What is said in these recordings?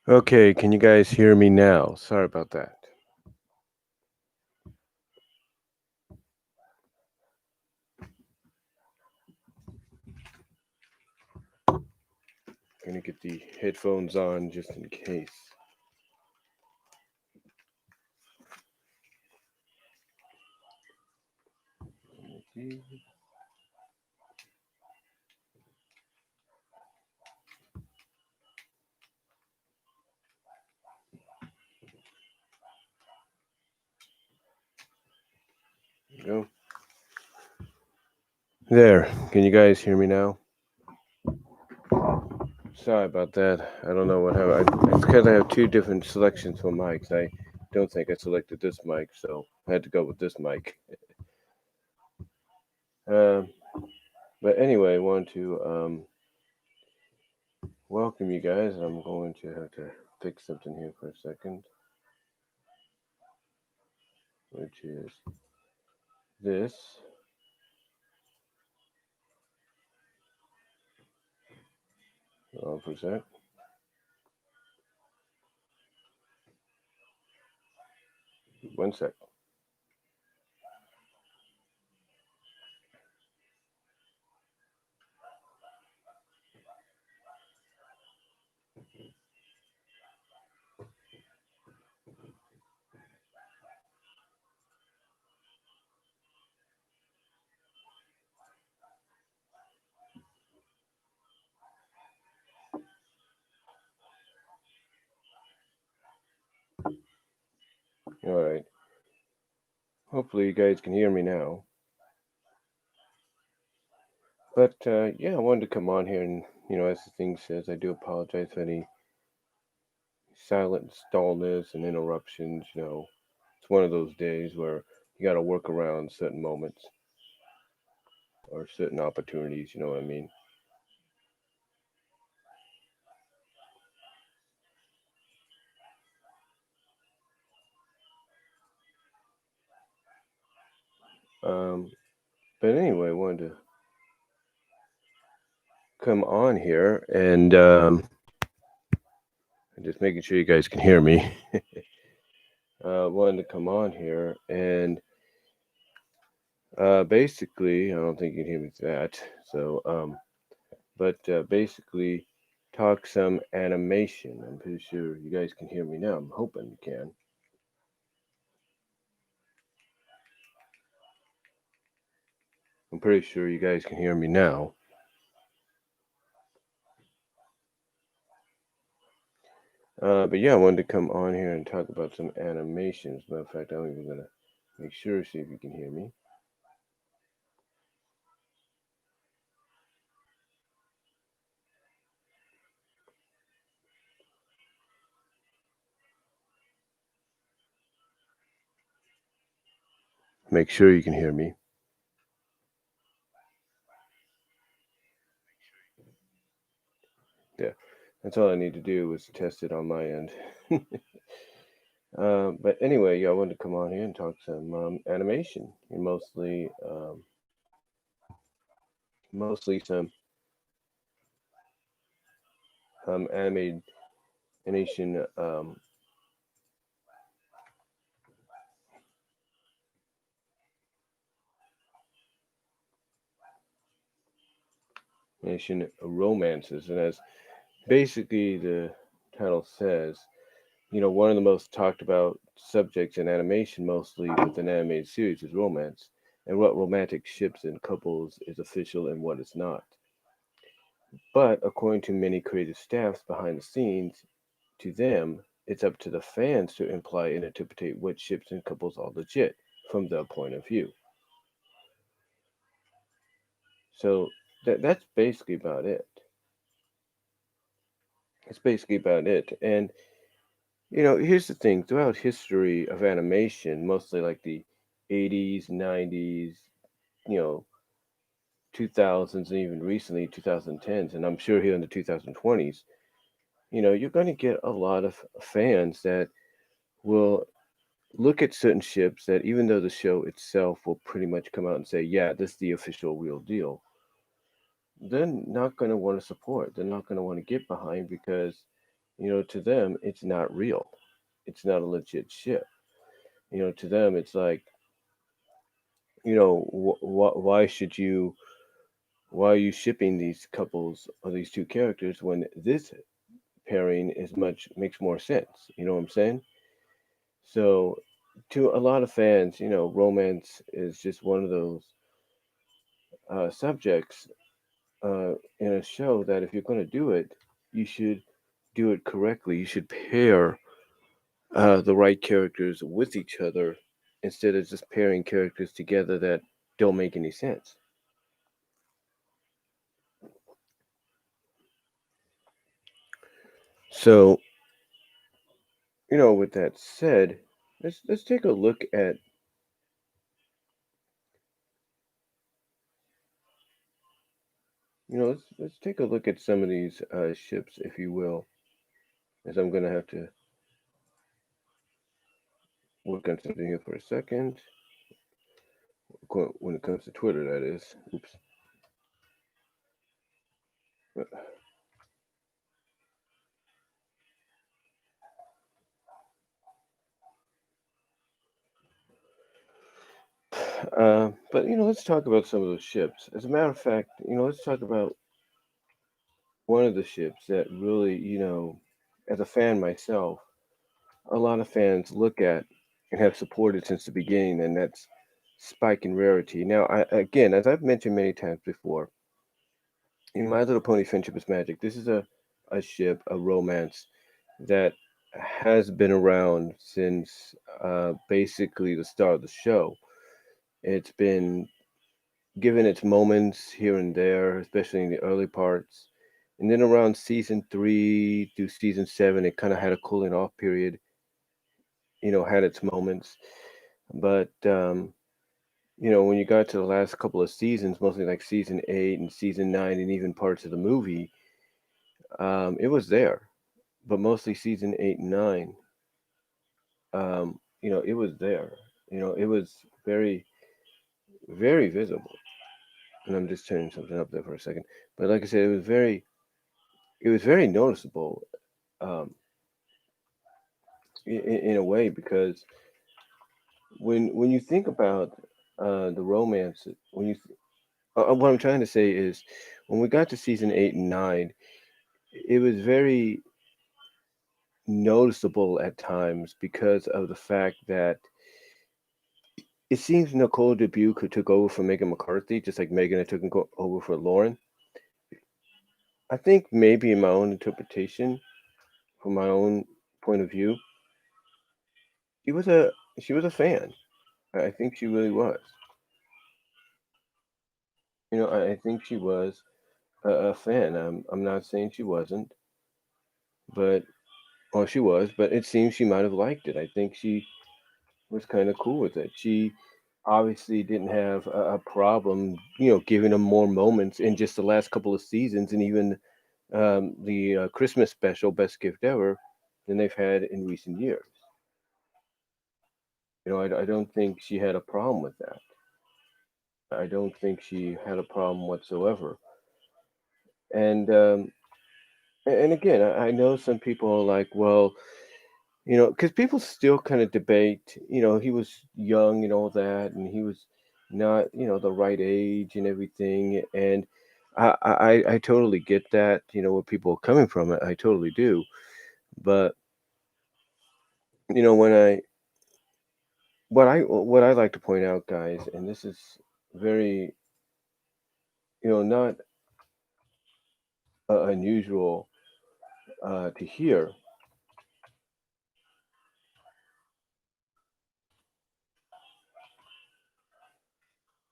Okay, can you guys hear me now? Sorry about that. Gonna get the headphones on just in case. Go. There. Can you guys hear me now? Sorry about that. I don't know what happened. It's because I have two different selections for mics. I don't think I selected this mic, so I had to go with this mic. Um, but anyway, I want to welcome you guys. I'm going to have to fix something here for a second, which is this. Hold on for a sec. One sec. All right. Hopefully, you guys can hear me now. But yeah, I wanted to come on here and, as the thing says, I do apologize for any silent stallness and interruptions. It's one of those days where you got to work around certain moments or certain opportunities. You know what I mean? Um, but anyway, I wanted to come on here and just making sure you guys can hear me. Wanted to come on here and basically, I don't think you can hear me through that. So, but basically, talk some animation. I'm pretty sure you guys can hear me now. I'm hoping you can. I'm pretty sure you guys can hear me now. But yeah, I wanted to come on here and talk about some animations. Matter of fact, I'm even gonna make sure see if you can hear me. Make sure you can hear me. Yeah, that's all I need to do is test it on my end. But anyway, yeah, I wanted to come on here and talk some animation, and mostly some animated animation animation romances, and as basically the title says, one of the most talked about subjects in animation, mostly with an animated series, is romance, and what romantic ships and couples is official and what is not. But according to many creative staffs behind the scenes, to them, it's up to the fans to imply and interpret what ships and couples are legit from their point of view. So that's basically about it. It's basically about it. And here's the thing: throughout history of animation, mostly like the '80s, '90s, you know, 2000s, and even recently 2010s, and I'm sure here in the 2020s, you're going to get a lot of fans that will look at certain ships that, even though the show itself will pretty much come out and say, yeah, this is the official real deal, they're not going to want to support. They're not going to want to get behind because To them, it's not real. It's not a legit ship. To them, it's like, why should you, why are you shipping these couples or these two characters when this pairing is much makes more sense? You know what I'm saying? So, to a lot of fans, romance is just one of those subjects in a show that if you're going to do it, you should do it correctly. You should pair the right characters with each other instead of just pairing characters together that don't make any sense. So, with that said, let's take a look at let's take a look at some of these ships, if you will, as I'm gonna have to work on something here for a second. When it comes to Twitter, that is. Oops. But let's talk about some of those ships. As a matter of fact, let's talk about one of the ships that really, as a fan myself, a lot of fans look at and have supported since the beginning, and that's Spike in Rarity. Now, again, as I've mentioned many times before, in My Little Pony Friendship is Magic, this is a ship, a romance that has been around since basically the start of the show. It's been given its moments here and there, especially in the early parts. And then around season 3 through season 7, it kind of had a cooling off period, had its moments. But, when you got to the last couple of seasons, mostly like season 8 and season 9, and even parts of the movie, it was there. But mostly season 8 and 9, it was there. It was very, very visible. And I'm just turning something up there for a second. But like I said, it was very noticeable, um, in a way, because when you think about the romance, what I'm trying to say is, when we got to season 8 and 9, it was very noticeable at times because of the fact that it seems Nicole Dubuque who took over for Megan McCarthy, just like Megan had taken over for Lauren. I think maybe in my own interpretation, from my own point of view, she was a she was a fan. I think she really was. I think she was a fan. I'm not saying she wasn't, but or she was, but it seems she might have liked it. I think she was kind of cool with it. She obviously didn't have a problem, giving them more moments in just the last couple of seasons, and even the Christmas special, Best Gift Ever, than they've had in recent years. I don't think she had a problem with that. I don't think she had a problem whatsoever. And and again, I know some people are like, well, because people still kind of debate, he was young and all that, and he was not, the right age and everything. And I totally get that, where people are coming from. I totally do. But, when what I like to point out, guys, and this is very, not unusual to hear.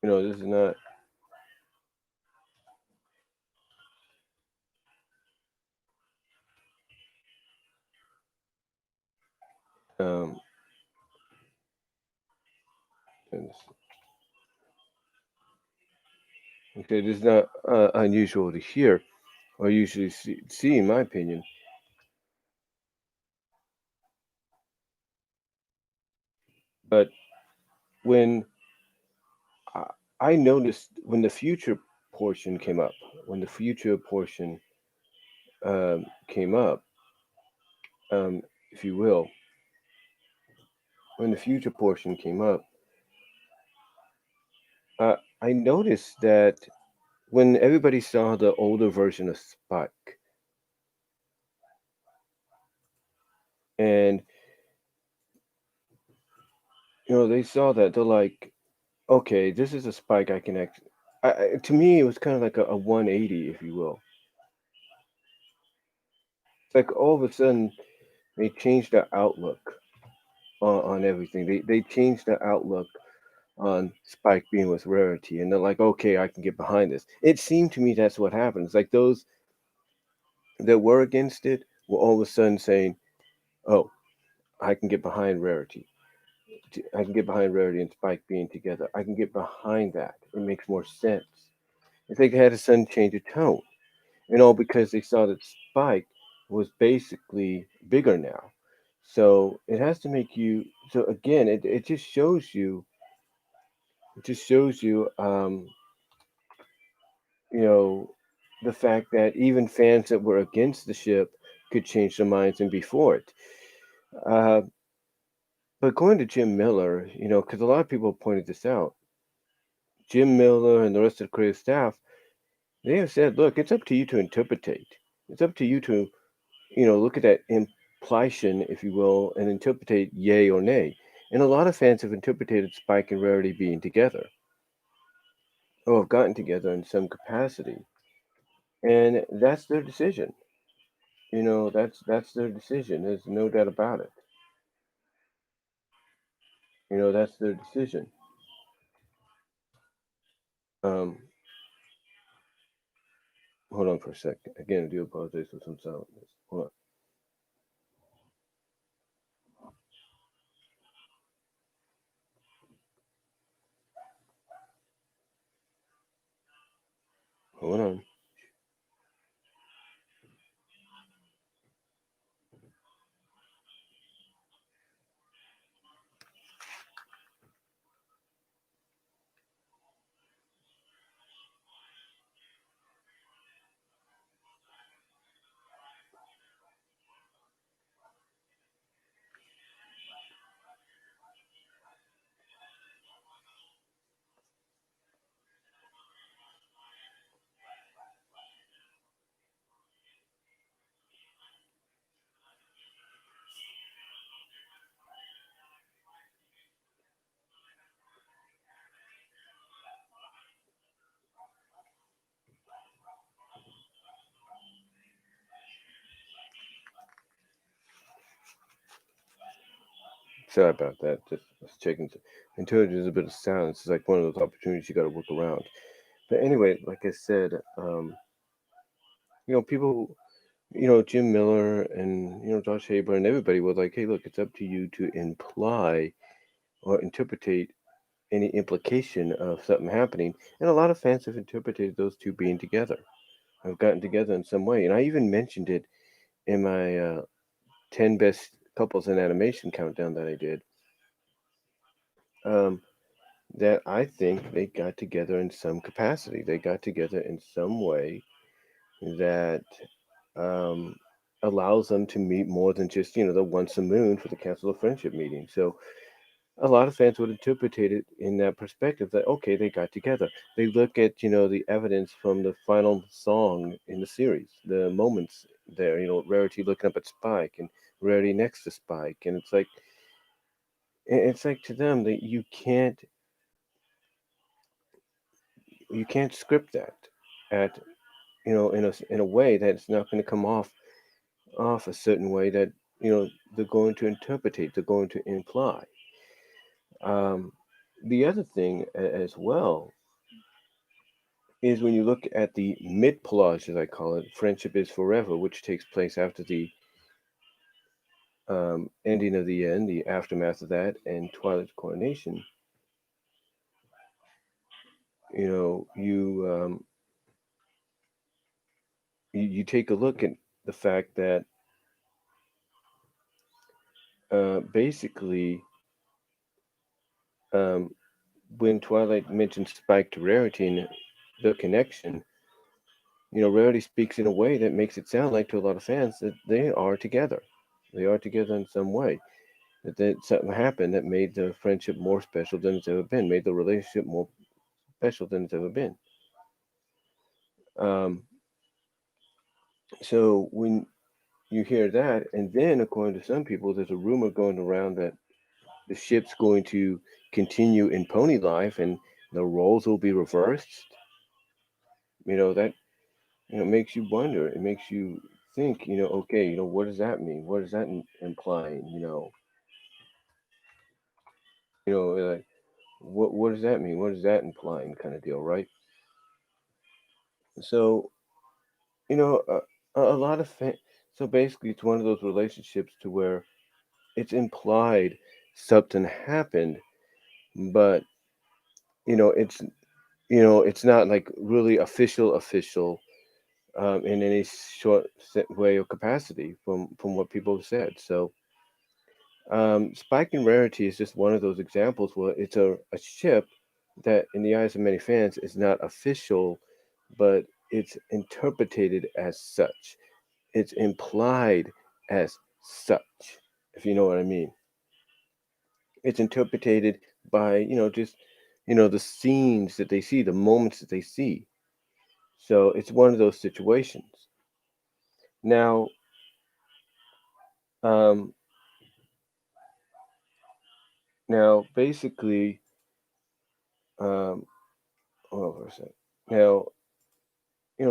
This is not, um, okay, this is not unusual to hear or usually see, in my opinion. But when I, I noticed when the future portion came up, when the future portion came up, if you will, when the future portion came up, I noticed that when everybody saw the older version of Spike, and they saw that, they're like, okay, this is a Spike I can act. To me, it was kind of like a 180, if you will. It's like all of a sudden they changed their outlook on everything. They changed their outlook on Spike being with Rarity, and they're like, okay, I can get behind this. It seemed to me that's what happened. It's like those that were against it were all of a sudden saying, oh, I can get behind Rarity. I can get behind Rarity and Spike being together. I can get behind that. It makes more sense. It's like they had a sudden change of tone, because they saw that Spike was basically bigger now. So it has to make you. So again, it just shows you. It just shows you. You know, the fact that even fans that were against the ship could change their minds and be for it. Uh, but going to Jim Miller, because a lot of people pointed this out, Jim Miller and the rest of the creative staff, they have said, look, it's up to you to interpretate. It's up to you to, look at that implication, if you will, and interpretate yay or nay. And a lot of fans have interpreted Spike and Rarity being together, or have gotten together in some capacity. And that's their decision. That's their decision. There's no doubt about it. That's their decision. Um, hold on for a second. Again, I do apologize for some silence. Hold on. Hold on. Sorry about that. Just was checking. Until there's a bit of silence, it's like one of those opportunities you got to work around. But anyway, like I said, people, Jim Miller and Josh Haber and everybody was like, hey, look, it's up to you to imply or interpretate any implication of something happening. And a lot of fans have interpreted those two being together, have gotten together in some way. And I even mentioned it in my 10 best couples in animation countdown that I did. Um, that I think they got together in some capacity. They got together in some way that um, allows them to meet more than just, the once a moon for the Council of Friendship meeting. So a lot of fans would interpret it in that perspective that, okay, they got together. They look at, the evidence from the final song in the series, the moments there, Rarity looking up at Spike and Rarity next to Spike. And it's like to them that you can't script that at in a way that's not going to come off a certain way that they're going to interpretate, they're going to imply. Um, the other thing as well is when you look at the mid plage, as I call it, "Friendship is Forever," which takes place after the ending of the end, the aftermath of that, and Twilight's coronation. You know, you take a look at the fact that basically um, when Twilight mentions Spike to Rarity and the connection, Rarity speaks in a way that makes it sound like to a lot of fans that they are together. They are together in some way. That something happened that made the friendship more special than it's ever been, made the relationship more special than it's ever been. Um, so when you hear that, and then according to some people, there's a rumor going around that the ship's going to continue in pony life and the roles will be reversed. That makes you wonder. It makes you think. Okay, what does that mean? What is that implying? Like what does that mean? What is that implying? Kind of deal, right? So you know, a lot of so basically, it's one of those relationships to where it's implied something happened, but it's it's not like really official in any short way or capacity from what people have said. So spike in rarity is just one of those examples where it's a ship that in the eyes of many fans is not official, but it's interpreted as such. It's implied as such, if you know what I mean. It's interpreted by just the scenes that they see, the moments that they see. So it's one of those situations. Now, um, basically, um, hold on for a sec. Now, you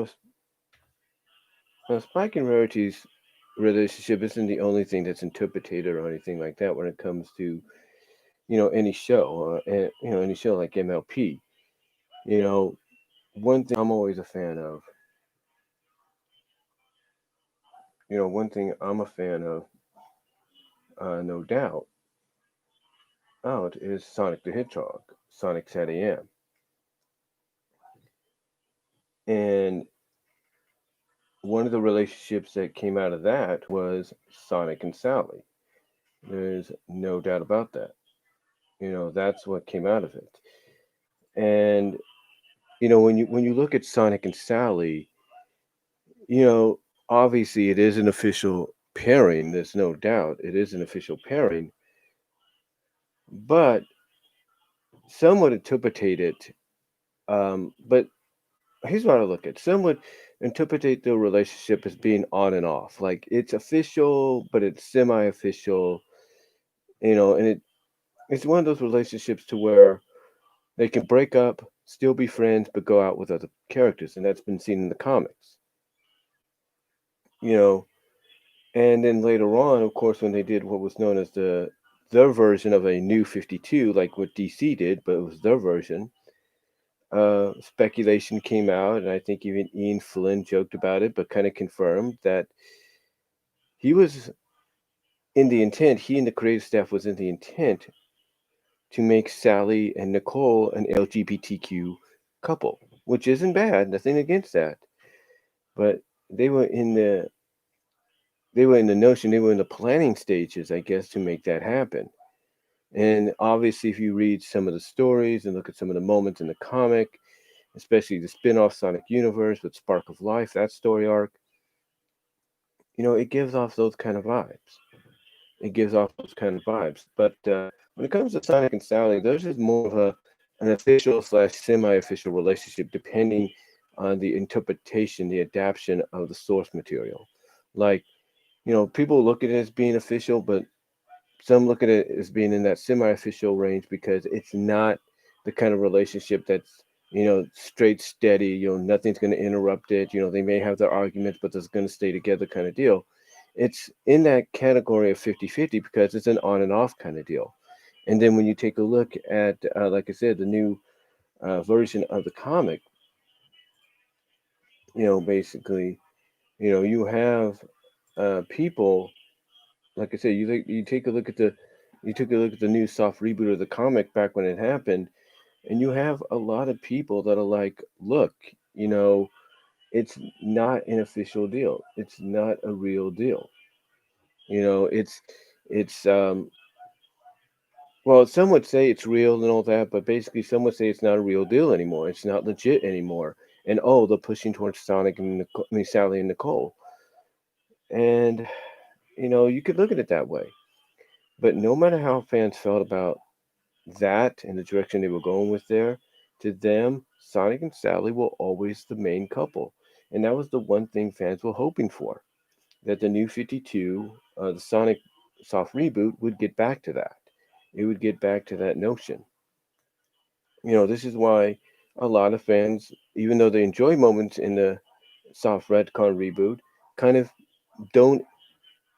know, Spike and Rarity's relationship isn't the only thing that's interpreted or anything like that when it comes to any show or any show like MLP. You know, one thing I'm always a fan of. One thing I'm a fan of, no doubt, out is Sonic the Hedgehog, Sonic 10 a.m. And one of the relationships that came out of that was Sonic and Sally. There's no doubt about that. That's what came out of it. And when you look at Sonic and Sally, you know, obviously it is an official pairing. There's no doubt it is an official pairing, but some would interpret it. But here's what I look at. Some would interpret the relationship as being on and off, like it's official, but it's semi-official. And it's one of those relationships to where they can break up, still be friends, but go out with other characters, and that's been seen in the comics. You know, and then later on, of course, when they did what was known as their version of a new 52, like what DC did, but it was their version. Speculation came out, and I think even Ian Flynn joked about it, but kind of confirmed that he was in the intent. He and the creative staff was in the intent to make Sally and Nicole an LGBTQ couple, which isn't bad. Nothing against that, but they were in the they were in the planning stages, I guess, to make that happen. And obviously, if you read some of the stories and look at some of the moments in the comic, especially the spin-off Sonic Universe with Spark of Life, that story arc, it gives off those kind of vibes. It gives off those kind of vibes. But when it comes to Sonic and Sally, theirs is more of an official slash semi-official relationship, depending on the interpretation, the adaptation of the source material. Like, people look at it as being official, but some look at it as being in that semi-official range because it's not the kind of relationship that's straight steady. Nothing's going to interrupt it. They may have their arguments, but they're going to stay together kind of deal. It's in that category of 50-50 because it's an on and off kind of deal. And then when you take a look at, like I said, the new version of the comic, basically, you have people. Like I said, you take a look at the new soft reboot of the comic back when it happened, and you have a lot of people that are like, look, it's not an official deal. It's not a real deal. It's well, some would say it's real and all that, but basically some would say it's not a real deal anymore. It's not legit anymore. And oh, they're pushing towards Sonic and Sally and Nicole. And You could look at it that way. But no matter how fans felt about that and the direction they were going with there, to them, Sonic and Sally were always the main couple. And that was the one thing fans were hoping for, that the new 52, the Sonic soft reboot, would get back to that. It would get back to that notion. This is why a lot of fans, even though they enjoy moments in the soft retcon reboot, kind of don't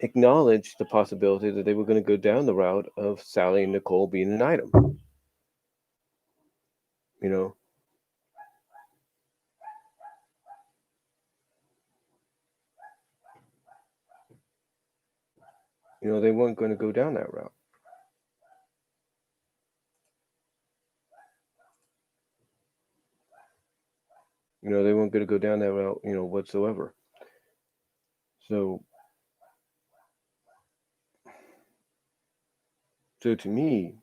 acknowledge the possibility that they were going to go down the route of Sally and Nicole being an item. You know, they weren't going to go down that route. They weren't going to go down that route, whatsoever. So, so to me,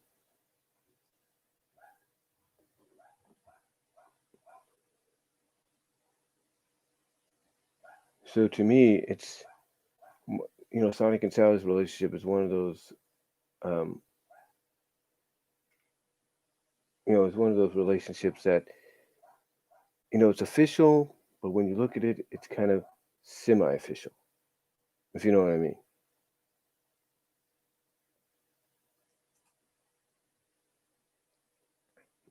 it's Sonic and Sally's relationship is one of those, um, it's one of those relationships that it's official, but when you look at it, it's kind of semi-official, if you know what I mean.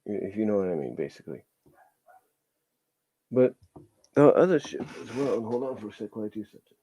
If you know what I mean, basically. But the other ship as well. And hold on for a sec while I do something.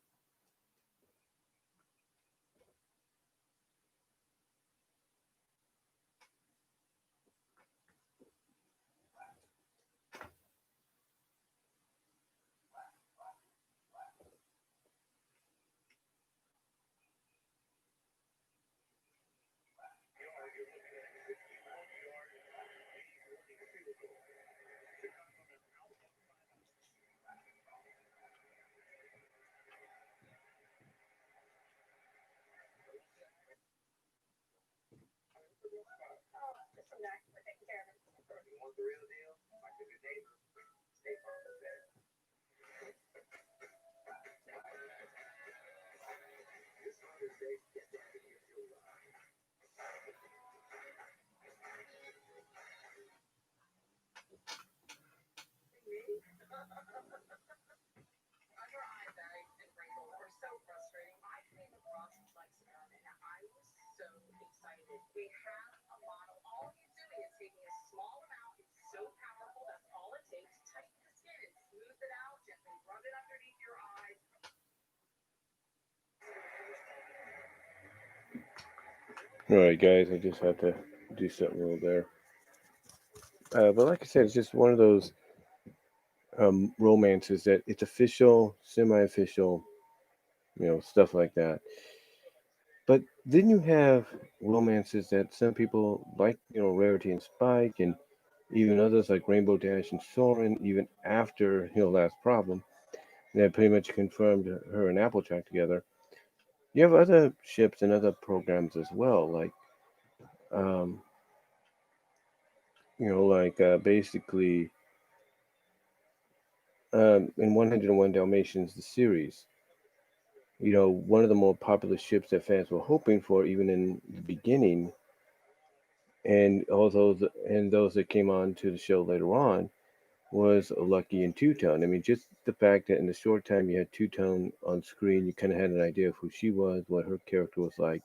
All right, guys, I just had to do something over there. But like I said, it's just one of those romances that it's official, semi-official, stuff like that. But then you have romances that some people like, Rarity and Spike, and even others like Rainbow Dash and Soren, even after Last Problem, that pretty much confirmed her and Applejack together. You have other ships and other programs as well, like um, basically in 101 Dalmatians, the series. One of the more popular ships that fans were hoping for, even in the beginning, and those that came on to the show later on, was Lucky and Two Tone. I mean, just the fact that in the short time you had Two Tone on screen, you kind of had an idea of who she was, what her character was like,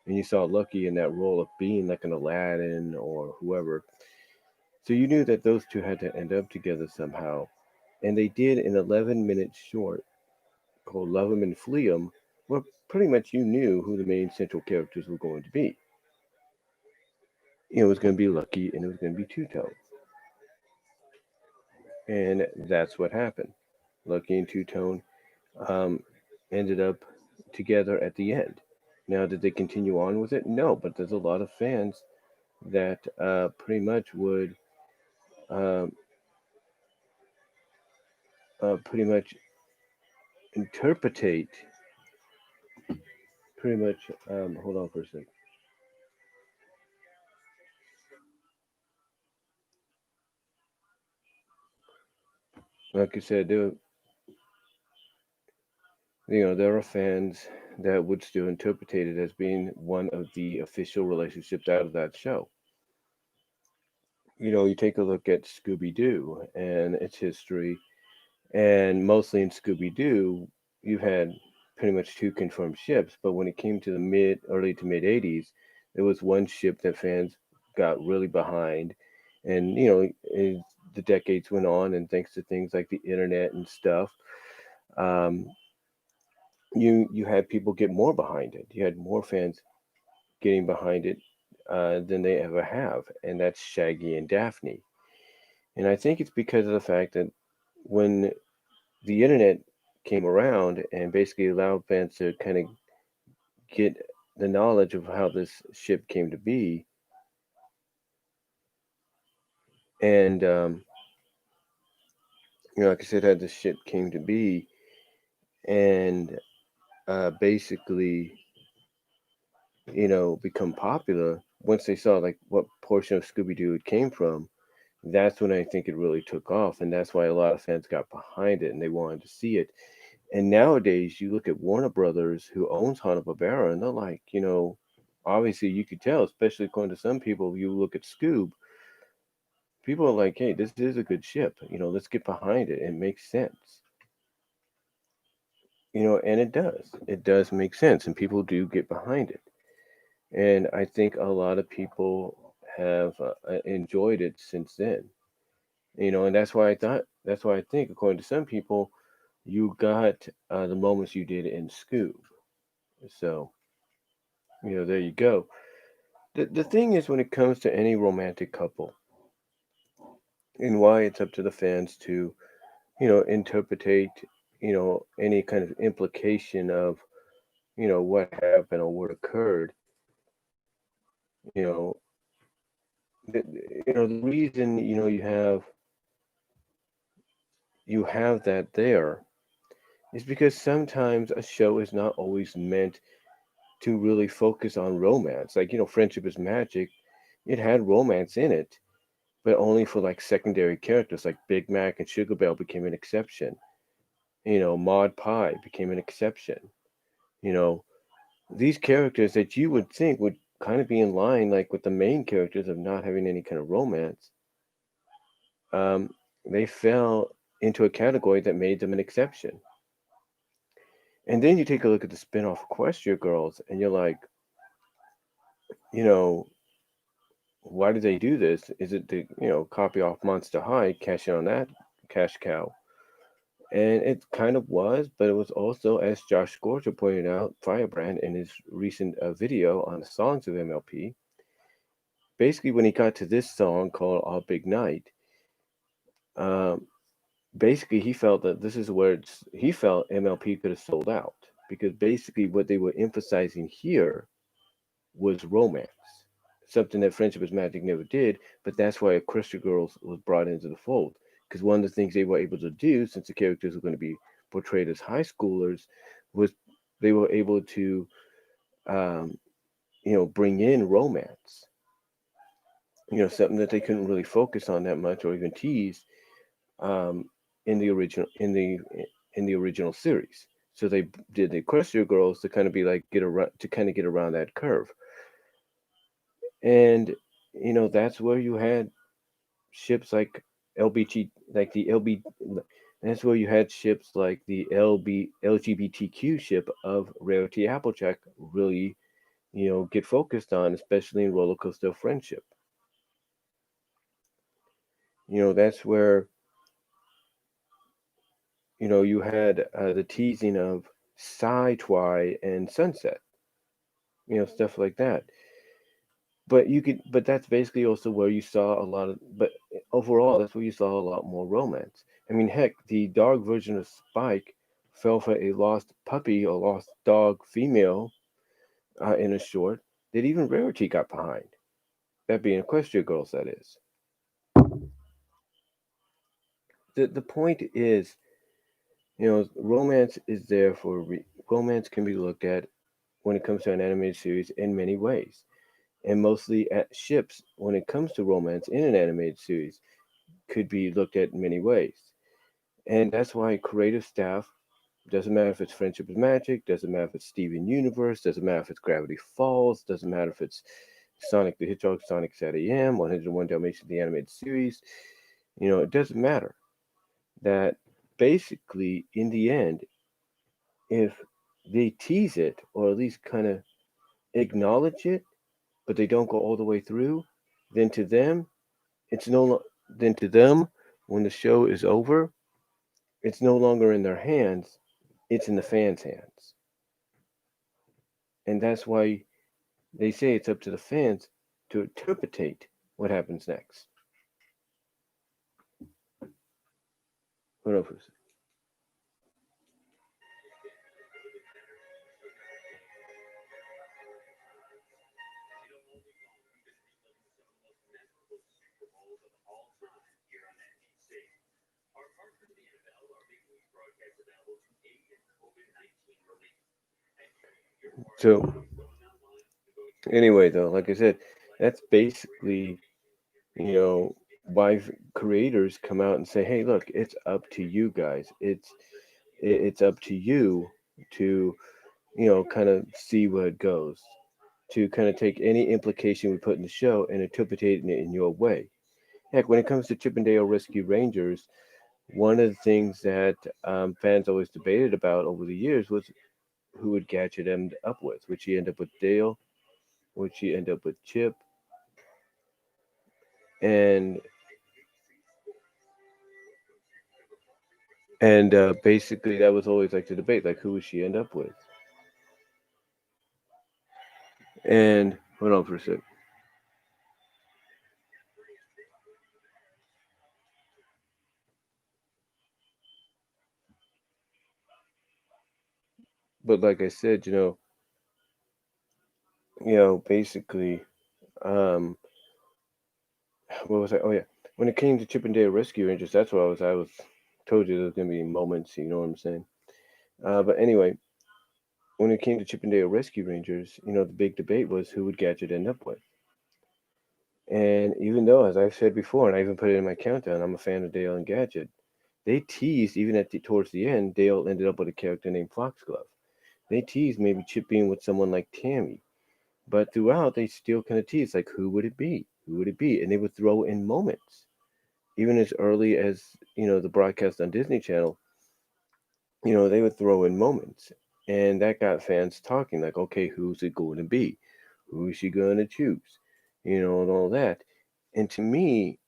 and you saw Lucky in that role of being like an Aladdin or whoever. So you knew that those two had to end up together somehow, and they did an 11-minute short called Love 'Em and Flee 'Em, where pretty much you knew who the main central characters were going to be. It was going to be Lucky and it was going to be Two Tone, and that's what happened. Lucky and Two Tone um, ended up together at the end. Now, did they continue on with it? No, but there's a lot of fans that pretty much would um, pretty much interpretate, pretty much, hold on for a second. Like I said, there are fans that would still interpret it as being one of the official relationships out of that show. You take a look at Scooby Doo and its history, and mostly in Scooby Doo, you had pretty much two confirmed ships. But when it came to the early to mid '80s, there was one ship that fans got really behind, and as the decades went on, and thanks to things like the internet and stuff, um, you had people get more behind it. You had more fans getting behind it than they ever have, and that's Shaggy and Daphne. And I think it's because of the fact that when the internet came around and basically allowed fans to kind of get the knowledge of how this ship came to be, and like I said, how this ship came to be, and basically, become popular once they saw like what portion of Scooby Doo it came from. That's when I think it really took off, and that's why a lot of fans got behind it and they wanted to see it. And nowadays, you look at Warner Brothers, who owns Hanna-Barbera, and they're like, obviously you could tell, especially according to some people, you look at Scoob, people are like, hey, this is a good ship. Let's get behind it. It makes sense. And it does. It does make sense, and people do get behind it. And I think a lot of people have enjoyed it since then. And that's why I think, according to some people, you got the moments you did in Scoob. So, there you go. The thing is, when it comes to any romantic couple, and why it's up to the fans to, interpretate, any kind of implication of, what happened or what occurred, you know, the reason, you have that there is because sometimes a show is not always meant to really focus on romance. Like, Friendship is Magic, it had romance in it, but only for like secondary characters like Big Mac and Sugar Bell became an exception. Maud Pie became an exception. You know, these characters that you would think would kind of be in line like with the main characters of not having any kind of romance, um, they fell into a category that made them an exception. And then you take a look at the spin-off Equestria Girls, and you're like, you know, why did they do this? Is it to, copy off Monster High, cash in on that cash cow? And it kind of was, but it was also, as Josh Scorcher pointed out, Firebrand in his recent video on the songs of MLP. Basically, when he got to this song called Our Big Night, um, basically he felt that this is where he felt MLP could have sold out because basically what they were emphasizing here was romance, something that Friendship is Magic never did. But that's why Equestria Girls was brought into the fold, because one of the things they were able to do, since the characters were going to be portrayed as high schoolers, was they were able to, um, bring in romance. Something that they couldn't really focus on that much or even tease um, in the original series. So they did the Equestria Girls to kind of be like get around that curve. And that's where you had ships like LBG, like the LB. That's where you had ships like the LGBTQ ship of Rarity Applejack really, get focused on, especially in Roller Coaster of Friendship. That's where you had the teasing of Sci-Twi and Sunset, stuff like that. But that's basically also where you saw a lot of, but overall, that's where you saw a lot more romance. I mean, heck, the dog version of Spike fell for a lost puppy or lost dog female in a short that even Rarity got behind. That being Equestria Girls, that is. The point is, romance is there for romance can be looked at when it comes to an animated series in many ways, and mostly at ships when it comes to romance in an animated series could be looked at in many ways. And that's why creative staff Doesn't matter if it's Friendship is Magic, doesn't matter if it's Steven Universe, doesn't matter if it's Gravity Falls, doesn't matter if it's Sonic the Hedgehog, Sonic SAT 101 Dalmatians, the animated series. It doesn't matter. That basically, in the end, if they tease it or at least kind of acknowledge it, but they don't go all the way through, then to them, it's no lo- then to them, when the show is over, it's no longer in their hands, it's in the fans' hands. And that's why they say it's up to the fans to interpretate what happens next. Hold on for a second. So anyway, though, like I said, that's basically why creators come out and say, "Hey, look, it's up to you guys. It's up to you to kind of see where it goes, to kind of take any implication we put in the show and interpret it in your way." Heck, when it comes to Chippendale Rescue Rangers, one of the things that fans always debated about over the years was who would Gadget end up with. Would she end up with Dale? Would she end up with Chip? And basically that was always like the debate, like who would she end up with? And hold on for a sec. But like I said, basically, um, what was I? Oh yeah, when it came to Chippendale Rescue Rangers, that's what I was told you there's gonna be moments. You know what I'm saying? But anyway, when it came to Chippendale Rescue Rangers, the big debate was who would Gadget end up with. And even though, as I've said before, and I even put it in my countdown, I'm a fan of Dale and Gadget. They teased even towards the end, Dale ended up with a character named Foxglove. They teased maybe Chip being with someone like Tammy, but throughout they still kind of teased like who would it be? Who would it be? And they would throw in moments, even as early as the broadcast on Disney Channel. They would throw in moments, and that got fans talking like, okay, who's it going to be? Who is she going to choose? And all that. And to me,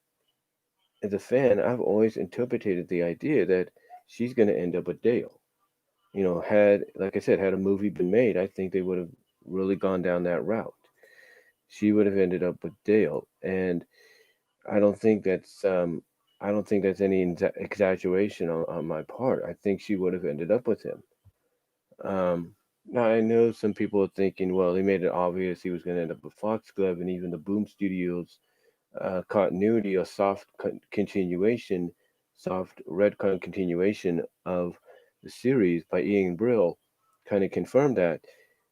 as a fan, I've always interpreted the idea that she's going to end up with Dale. Had, like I said, had a movie been made, I think they would have really gone down that route. She would have ended up with Dale, and I don't think that's I don't think that's any exaggeration on my part. I think she would have ended up with him. Now I know some people are thinking, well, they made it obvious he was going to end up with Foxglove, and even the Boom Studios continuity or soft redcon continuation of the series by Ian Brill kind of confirmed that,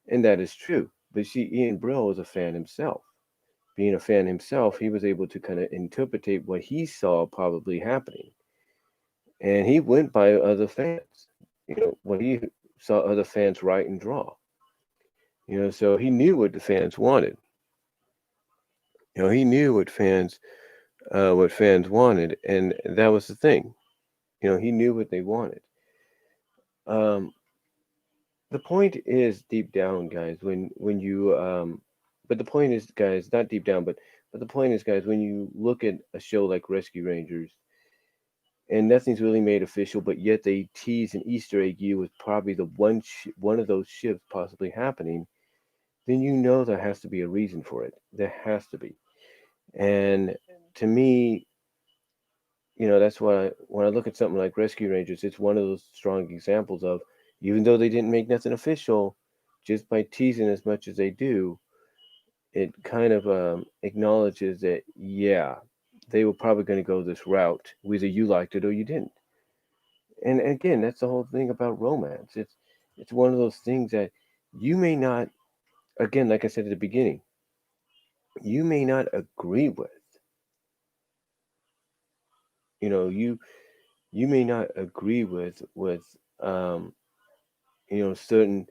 and that is true. But see, Ian Brill was a fan himself. Being a fan himself, he was able to kind of interpret what he saw probably happening, and he went by other fans. What he saw other fans write and draw. So he knew what the fans wanted. He knew what fans wanted, and that was the thing. He knew what they wanted. Um, the point is deep down, guys. When you but the point is, guys, not deep down, but the point is, guys, when you look at a show like Rescue Rangers, and nothing's really made official, but yet they tease an Easter egg you with probably the one of those ships possibly happening, then there has to be a reason for it. There has to be. And to me, that's why when I look at something like Rescue Rangers, it's one of those strong examples of even though they didn't make nothing official, just by teasing as much as they do, it kind of acknowledges that yeah, they were probably going to go this route, whether you liked it or you didn't. And again, that's the whole thing about romance. It's one of those things that you may not, again, like I said at the beginning, you may not agree with. You know, you may not agree with um certain,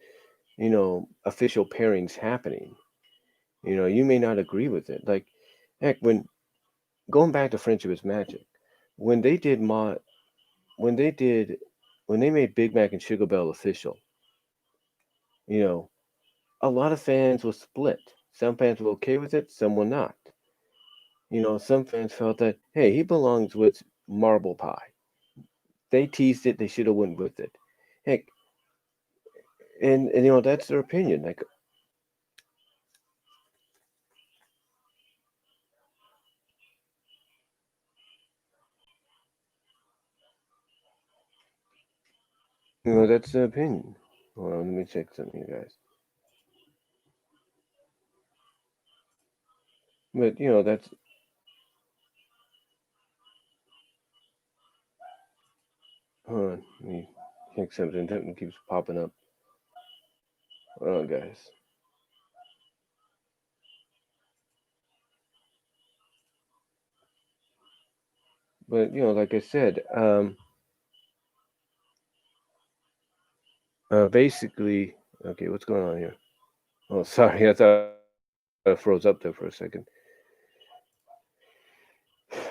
official pairings happening. You may not agree with it. Like, heck, when going back to Friendship is Magic, when they did mod, when they did, when they made Big Mac and Sugar Bell official, you know, a lot of fans were split. Some fans were okay with it, some were not. Some fans felt that, hey, he belongs with Marble Pie. They teased it, they should have went with it. Heck, and that's their opinion. Like, that's their opinion. Hold on, let me check something, you guys. But that's hold on, let me check something. That keeps popping up. Hold on, guys. But like I said, basically, okay, what's going on here? Oh, sorry, I thought I froze up there for a second.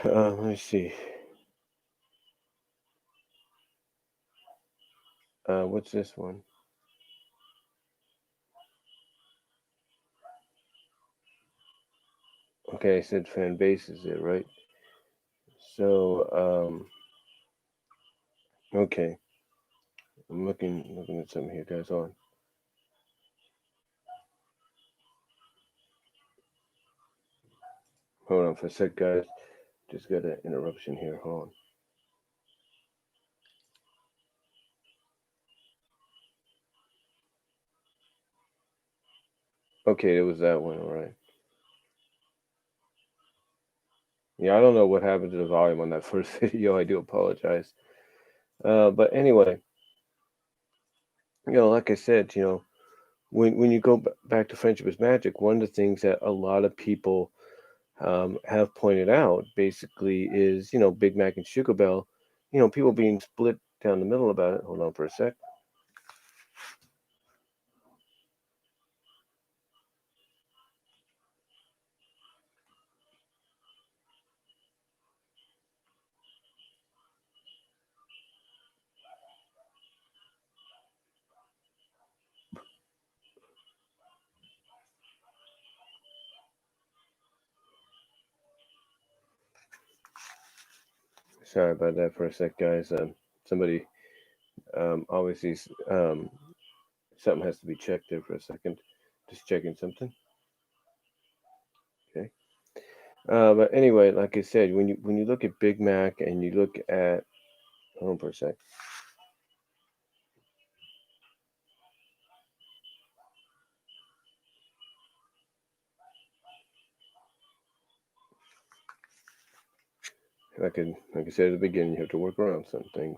Let me see. What's this one? Okay, I said fan base is it right? So, okay, I'm looking at something here, guys. Hold on for a sec, guys. Just got an interruption here. Hold on. Okay, it was that one. All right. Yeah, I don't know what happened to the volume on that first video. I do apologize. But anyway, like I said, when you go back to Friendship is Magic, one of the things that a lot of people have pointed out basically is, Big Mac and Sugar Bell, people being split down the middle about it. Hold on for a sec. Sorry about that for a sec, guys. Somebody obviously something has to be checked there for a second. Just checking something. Okay. But anyway, like I said, when you look at Big Mac and you look at hold on for a sec. Like I said at the beginning, you have to work around some things.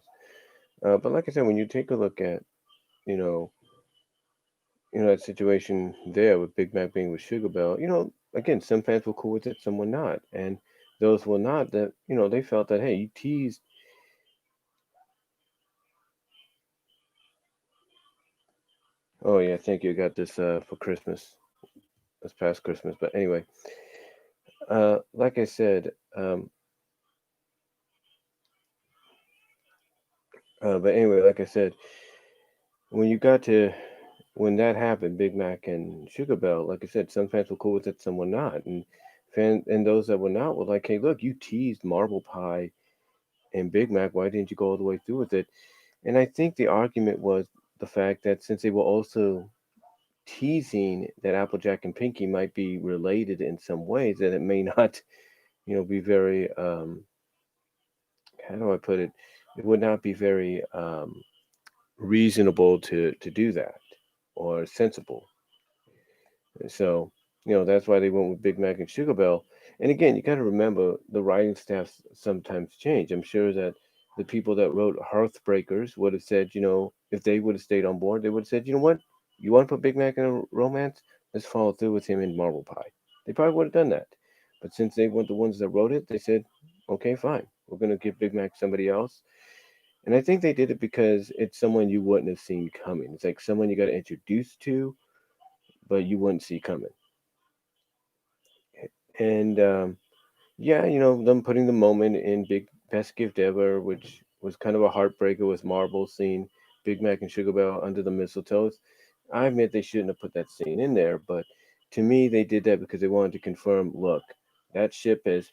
But like I said, when you take a look at you know that situation there with Big Mac being with Sugar Bell, again, some fans were cool with it, some were not, and those were not that they felt that hey, you teased. Oh yeah, thank you. I got this for Christmas. This past Christmas, but anyway, like I said, but anyway, like I said, when you got to when that happened, Big Mac and Sugar Bell, like I said, some fans were cool with it, some were not, and those that were not were like, hey, look, you teased Marble Pie and Big Mac, why didn't you go all the way through with it? And I think the argument was the fact that since they were also teasing that Applejack and Pinky might be related in some ways, that it may not, be very how do I put it? It would not be very reasonable to do that or sensible. So, that's why they went with Big Mac and Sugar Bell. And again, you got to remember the writing staffs sometimes change. I'm sure that the people that wrote Hearthbreakers would have said, if they would have stayed on board, they would have said, you know what? You want to put Big Mac in a romance? Let's follow through with him in Marble Pie. They probably would have done that. But since they weren't the ones that wrote it, they said, okay, fine. We're going to give Big Mac somebody else. And I think they did it because it's someone you wouldn't have seen coming. It's like someone you got introduced to, but you wouldn't see coming. And yeah, them putting the moment in Big Best Gift Ever, which was kind of a heartbreaker with Marble scene, Big Mac and Sugar Bell under the mistletoes. I admit they shouldn't have put that scene in there, but to me, they did that because they wanted to confirm, look, that ship has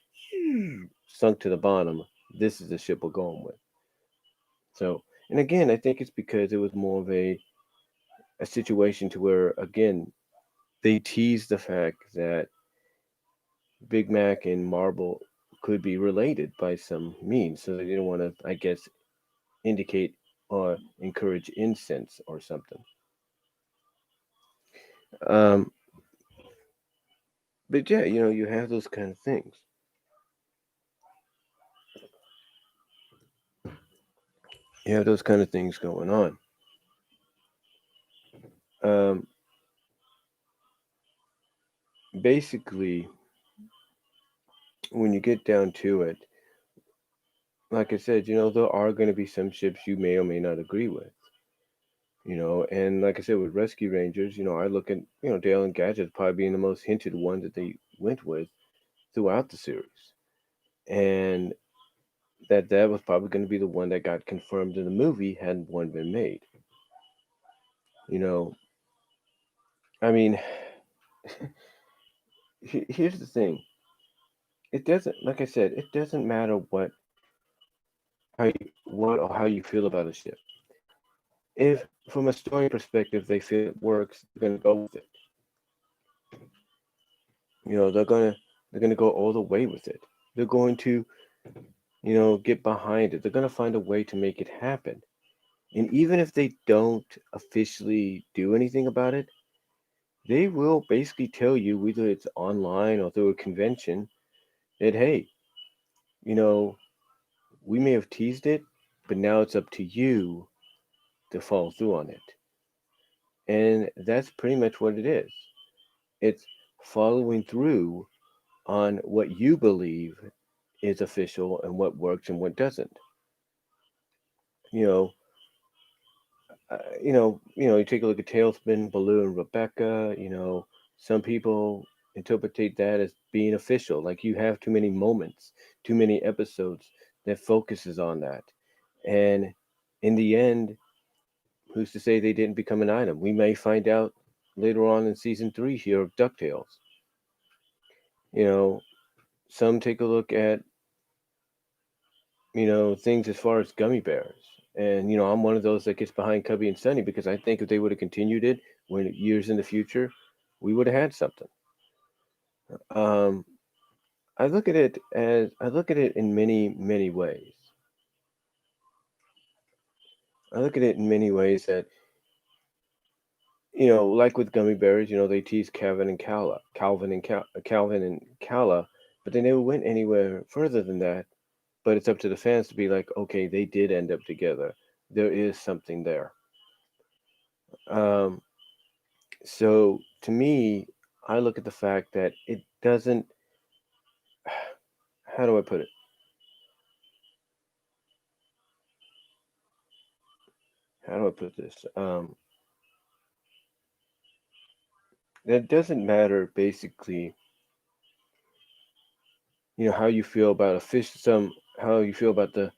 sunk to the bottom. This is the ship we're going with. So, and again, I think it's because it was more of a situation to where, again, they teased the fact that Big Mac and Marble could be related by some means. So they didn't want to, I guess, indicate or encourage incense or something. Um, but yeah, you have those kind of things. You have those kind of things going on. Um, Basically, when you get down to it, like I said, there are going to be some ships you may or may not agree with. And like I said, with Rescue Rangers, I look at, Dale and Gadget probably being the most hinted one that they went with throughout the series. And that was probably going to be the one that got confirmed in the movie hadn't one been made. You know, I mean, here's the thing. It doesn't, like I said, it doesn't matter what or how you feel about a ship. If from a story perspective they feel it works, they're going to go with it. They're gonna go all the way with it. They're going to, get behind it. They're going to find a way to make it happen. And even if they don't officially do anything about it, they will basically tell you, whether it's online or through a convention, that hey, you know, we may have teased it, but now it's up to you to follow through on it. And that's pretty much what it is. It's following through on what you believe is official and what works and what doesn't. You know, you take a look at Tailspin, Baloo, and Rebecca. Some people interpret that as being official, like you have too many moments, too many episodes that focuses on that, and in the end, who's to say they didn't become an item? We may find out later on in season 3 here of Ducktales. You know, some take a look at things as far as gummy bears. And I'm one of those that gets behind Cubby and Sunny because I think if they would have continued it when years in the future, we would have had something. Um, I look at it in many many ways. I look at it in many ways that like with gummy bears, they tease Calvin and Calla, but they never went anywhere further than that. But it's up to the fans to be like, okay, they did end up together. There is something there. Um, So to me, I look at the fact that it doesn't. How do I put it? How do I put this? That doesn't matter. Basically, how you feel about a fish. How you feel about the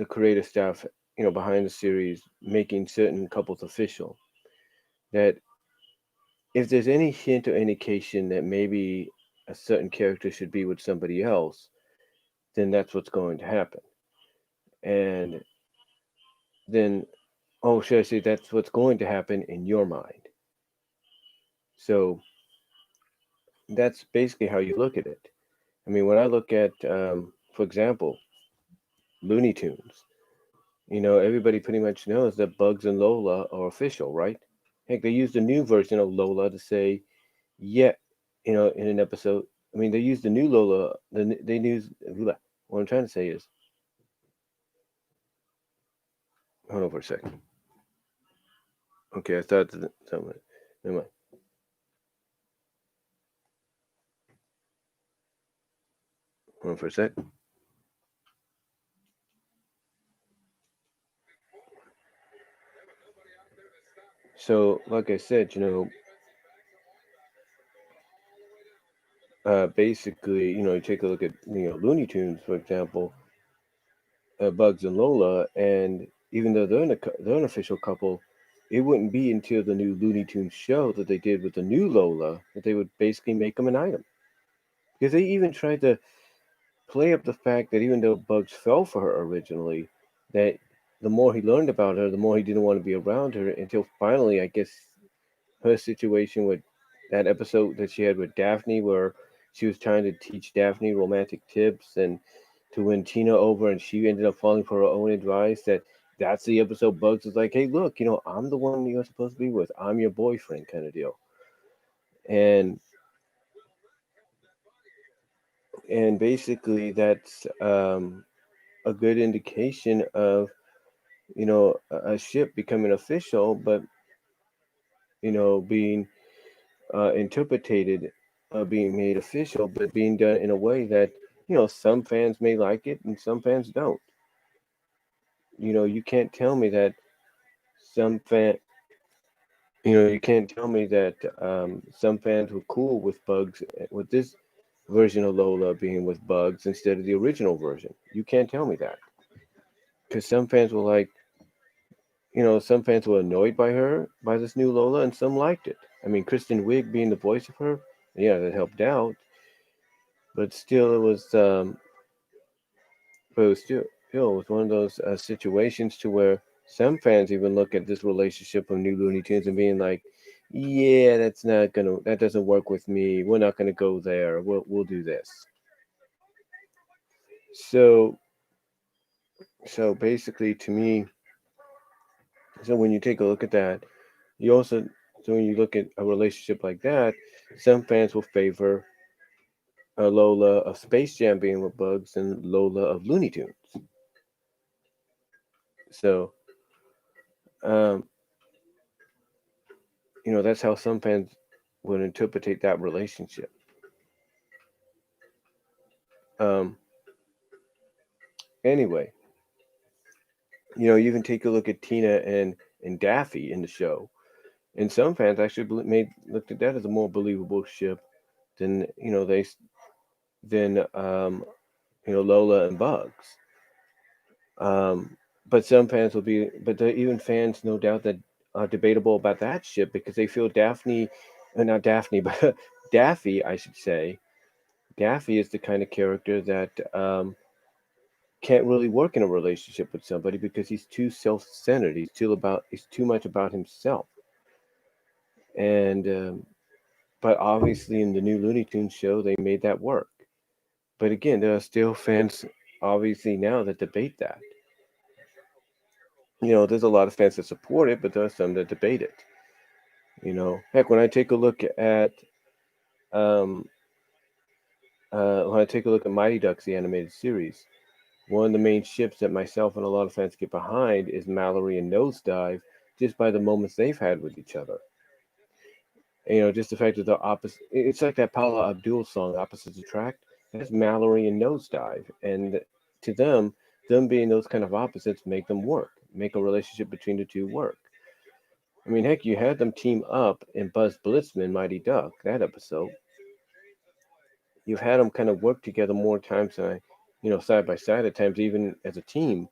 creative staff. Behind the series making certain couples official. That if there's any hint or indication that maybe a certain character should be with somebody else, then that's what's going to happen. And then, oh, should I say that's what's going to happen in your mind? So that's basically how you look at it. I mean, when I look at, for example, Looney Tunes, everybody pretty much knows that Bugs and Lola are official, right? Heck, they used a new version of Lola to say, yeah, in an episode. I mean, they used the new Lola. They used what I'm trying to say is, hold on for a second. Okay, I thought something. Never mind. Hold on for a sec. So, like I said, basically, you take a look at Looney Tunes, for example, Bugs and Lola, and even though they're an official couple, it wouldn't be until the new Looney Tunes show that they did with the new Lola that they would basically make them an item. Because they even tried to play up the fact that even though Bugs fell for her originally, that the more he learned about her, the more he didn't want to be around her until finally, I guess, her situation with that episode that she had with Daphne, where she was trying to teach Daphne romantic tips and to win Tina over, and she ended up falling for her own advice. That's the episode Bugs is like, hey, look, I'm the one you're supposed to be with. I'm your boyfriend, kind of deal. And basically, that's a good indication of a ship becoming official, but being interpreted, being made official, but being done in a way that some fans may like it and some fans don't. You can't tell me that some fan, you can't tell me that some fans were cool with Bugs with this version of Lola being with Bugs instead of the original version. You can't tell me that because some fans were like, some fans were annoyed by her by this new Lola, and some liked it. I mean, Kristen Wiig being the voice of her, yeah, that helped out, but still, it was one of those situations to where some fans even look at this relationship of new Looney Tunes and being like, "Yeah, that doesn't work with me. We're not gonna go there. We'll do this." So, basically, to me, so when you take a look at that, you also, so when you look at a relationship like that, some fans will favor a Lola of Space Jam being with Bugs and Lola of Looney Tunes. So, um, that's how some fans would interpret that relationship. Um, anyway, you can take a look at Tina and Daffy in the show, and some fans actually made looked at that as a more believable ship than than Lola and Bugs. Um, but some fans will be, but there are even fans, no doubt, that are debatable about that ship because they feel Daphne, not Daphne, but Daffy, I should say. Daffy is the kind of character that can't really work in a relationship with somebody because he's too self-centered. He's too much about himself. And but obviously in the new Looney Tunes show they made that work. But again, there are still fans obviously now that debate that. There's a lot of fans that support it, but there are some that debate it. Heck, um, when I take a look at Mighty Ducks, the animated series, one of the main ships that myself and a lot of fans get behind is Mallory and Nosedive, just by the moments they've had with each other. Just the fact that they're opposite. It's like that Paula Abdul song, "Opposites Attract." That's Mallory and Nosedive, and to them being those kind of opposites make them work, make a relationship between the two work. I mean, heck, you had them team up in Buzz Blitzman, Mighty Duck, that episode. You've had them kind of work together more times than side by side at times, even as a team,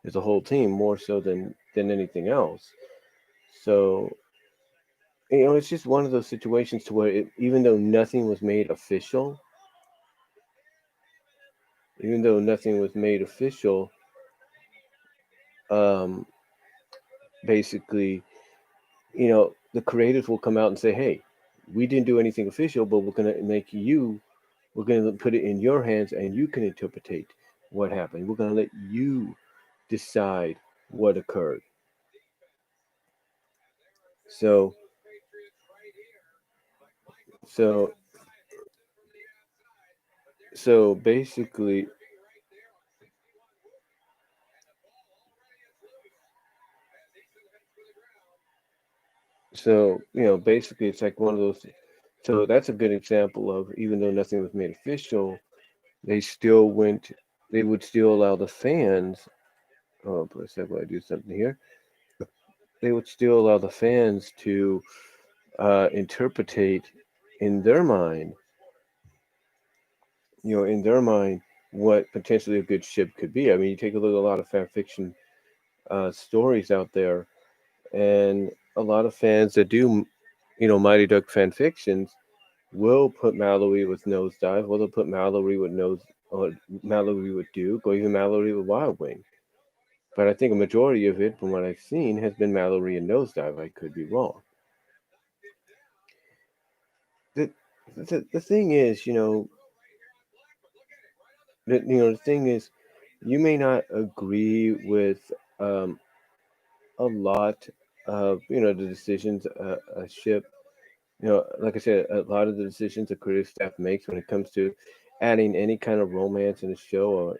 as a whole team, more so than anything else. So it's just one of those situations to where even though nothing was made official, even though nothing was made official, um, basically, the creators will come out and say, "Hey, we didn't do anything official, but we're gonna put it in your hands, and you can interpret what happened. We're gonna let you decide what occurred." So, so, so basically, basically, it's like one of those. So that's a good example of even though nothing was made official, they still went. They would still allow the fans. Oh, for a second, I do something here. they would still allow the fans to interpretate in their mind, in their mind, what potentially a good ship could be. I mean, you take a look at a lot of fan fiction stories out there, and a lot of fans that do, Mighty Duck fan fictions will put Mallory with Nosedive, will they'll put Mallory with or Mallory with Duke, or even Mallory with Wild Wing. But I think a majority of it, from what I've seen, has been Mallory and Nosedive. I could be wrong. The the thing is, the thing is, you may not agree with um, a lot of the decisions a ship, like I said, a lot of the decisions the creative staff makes when it comes to adding any kind of romance in a show, or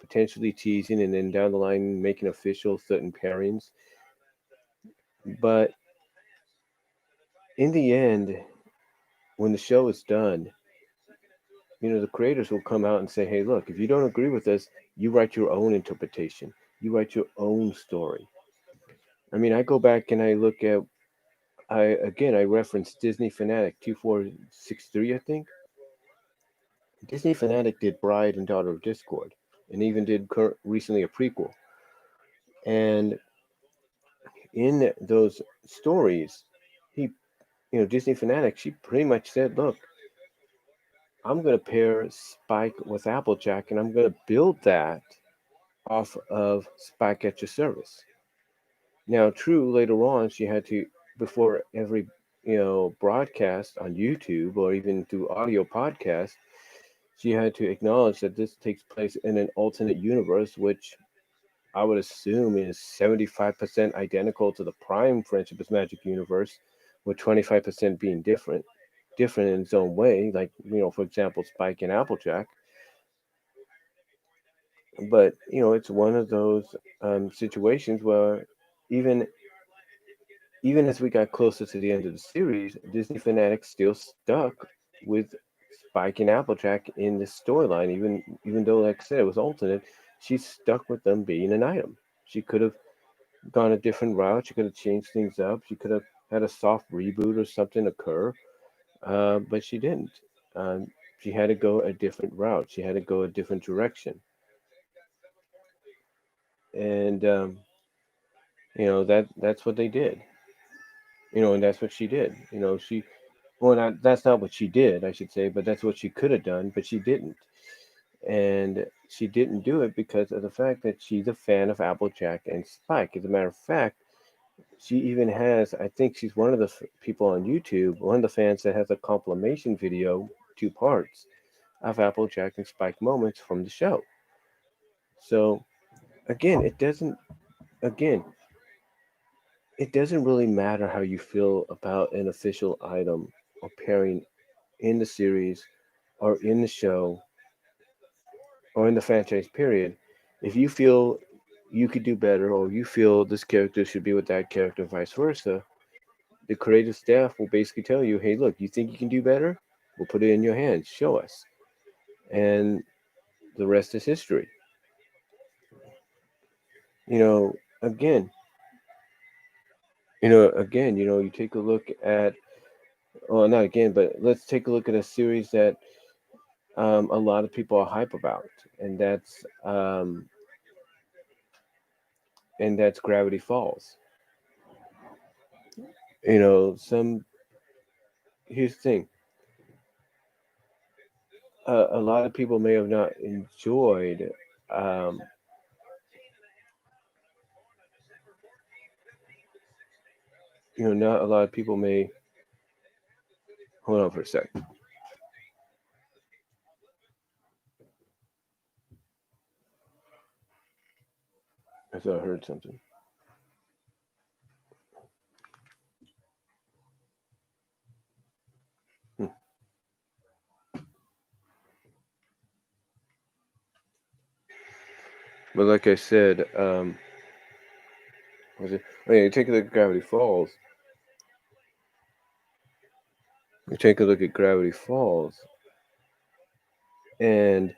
potentially teasing and then down the line making official certain pairings. But in the end, when the show is done, the creators will come out and say, hey, look, if you don't agree with us, you write your own interpretation, you write your own story. I mean, I go back and I look at, I reference Disney Fanatic 2463, I think. Disney Fanatic did Bride and Daughter of Discord, and even did recently a prequel. And in those stories, he, Disney Fanatic, she pretty much said, look, I'm going to pair Spike with Applejack, and I'm going to build that off of Spike at Your Service. Now, true, later on, she had to, before every, broadcast on YouTube or even through audio podcast, she had to acknowledge that this takes place in an alternate universe, which I would assume is 75% identical to the Prime Friendship is Magic universe, with 25% being different in its own way. Like, for example, Spike and Applejack. But it's one of those situations where even even as we got closer to the end of the series, Disney Fanatics still stuck with Spike and Applejack in the storyline. Even though, like I said, it was alternate, she stuck with them being an item. She could have gone a different route. She could have changed things up. She could have had a soft reboot or something occur, but she didn't. Um, she had to go a different route. She had to go a different direction, and that's what they did. And that's what she did. That's not what she did, I should say, but that's what she could have done, but she didn't. And she didn't do it because of the fact that she's a fan of Applejack and Spike. As a matter of fact, she even has, I think she's one of the people on YouTube, one of the fans that has a compilation video, 2 parts, of Applejack and Spike moments from the show. So again, again, it doesn't really matter how you feel about an official item or pairing in the series or in the show or in the franchise period. If you feel you could do better, or you feel this character should be with that character, vice versa, the creative staff will basically tell you, hey, look, you think you can do better? We'll put it in your hands. Show us. And the rest is history. You know, again, you take a look at, well, not again, but let's take a look at a series that a lot of people are hype about, and that's Gravity Falls. Here's the thing. A lot of people may have not enjoyed, um, not a lot of people may, hold on for a sec. I thought I heard something. Hmm. But like I said, was it? Oh yeah, you take a look at Gravity Falls. You take a look at Gravity Falls, and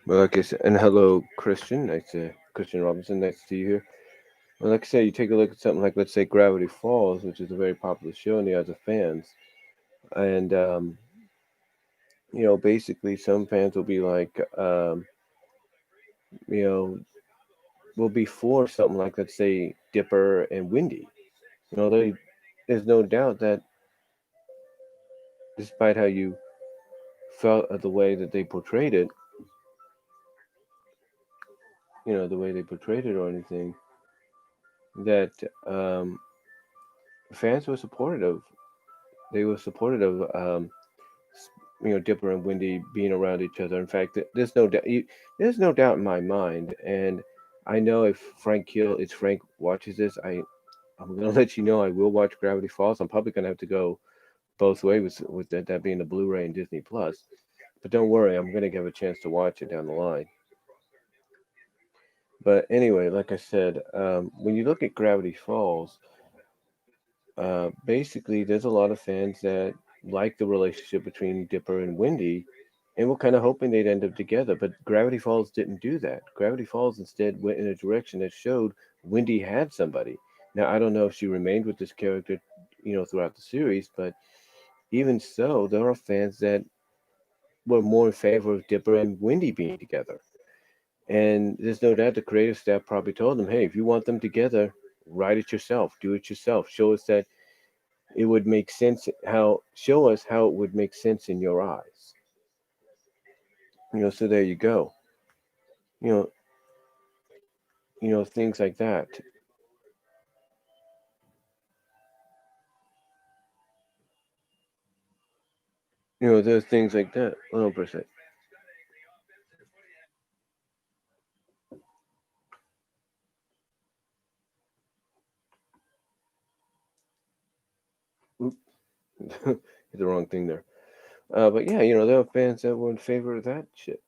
Well, like I said, and hello, Christian. Nice to Christian Robinson. Nice to see you here. Well, like I said, you take a look at something like, let's say, Gravity Falls, which is a very popular show in the eyes of fans, and basically, some fans will be like, you know, will be for something like, let's say, Dipper and Windy. There's no doubt that despite how you felt of the way that they portrayed it, the way they portrayed it or anything, that um, fans were supportive of. They were supportive of, Dipper and Wendy being around each other. In fact, there's no doubt. There's no doubt in my mind, and I know if Frank watches this, I'm gonna let you know I will watch Gravity Falls. I'm probably gonna have to go both ways with that being the Blu-ray and Disney Plus. But don't worry, I'm gonna give a chance to watch it down the line. But anyway, like I said, when you look at Gravity Falls, basically there's a lot of fans that like the relationship between Dipper and Wendy, and were kind of hoping they'd end up together. But Gravity Falls didn't do that. Gravity Falls instead went in a direction that showed Wendy had somebody. Now I don't know if she remained with this character, throughout the series, but even so, there are fans that were more in favor of Dipper and Wendy being together. And there's no doubt the creative staff probably told them, hey, if you want them together, write it yourself, do it yourself. Show us how it would make sense in your eyes. So there you go. You know, things like that. There's things like that. 100%. Oop, hit the wrong thing there. But yeah, there are fans that were in favor of that shit.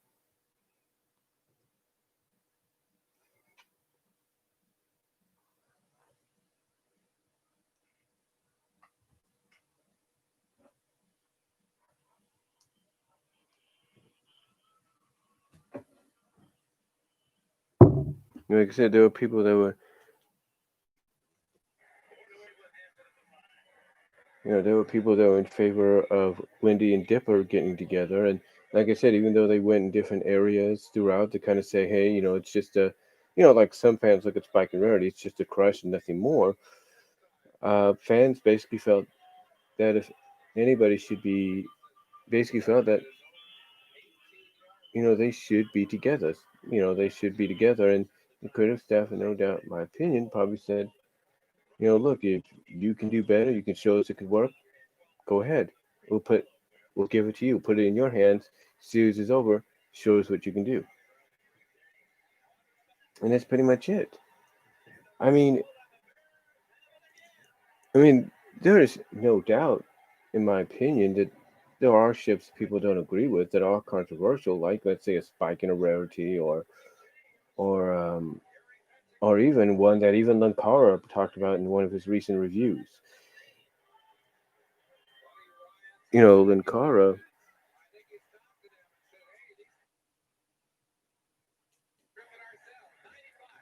Like I said, there were people that were in favor of Wendy and Dipper getting together, and like I said, even though they went in different areas throughout to kind of say, hey, it's just like some fans look at Spike and Rarity, it's just a crush and nothing more. Fans basically felt that if anybody should be, basically felt that they should be together. They should be together, and the creative staff, and no doubt, in my opinion, probably said, look, if you can do better, you can show us it could work. Go ahead. We'll put we'll give it to you. Put it in your hands. Series is over. Show us what you can do. And that's pretty much it. I mean, I mean, there is no doubt, in my opinion, that there are ships people don't agree with that are controversial, like let's say a spike in a rarity, or or even one that even Lankara talked about in one of his recent reviews. Lankara,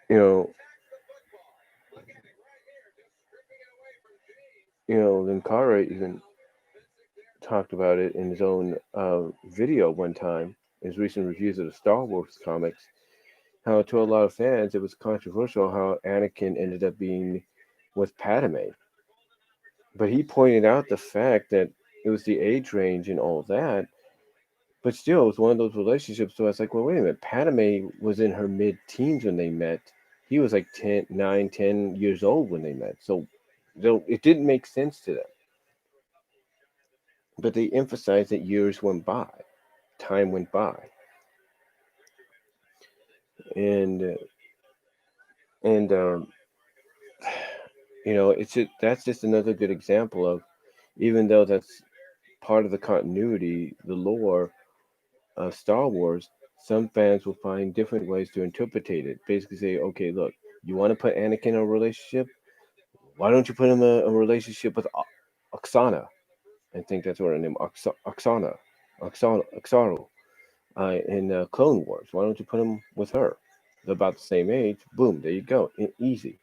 you know, Lankara even talked about it in his own video one time, his recent reviews of the Star Wars comics, how to a lot of fans it was controversial how Anakin ended up being with Padme. But he pointed out the fact that it was the age range and all that, but still it was one of those relationships. So I was like, well, wait a minute. Padme was in her mid teens when they met. He was like 10, 9, 10 years old when they met. So it didn't make sense to them. But they emphasized that years went by, time went by, and that's just another good example of, even though that's part of the continuity, the lore of Star Wars, some fans will find different ways to interpret it. Basically, say, okay, look, you want to put Anakin in a relationship? Why don't you put him in a relationship with Oksana? I think that's what her name, Oksana, Oksana, Oksaro. in Clone Wars. Why don't you put him with her? They're about the same age. Boom, there you go. Easy.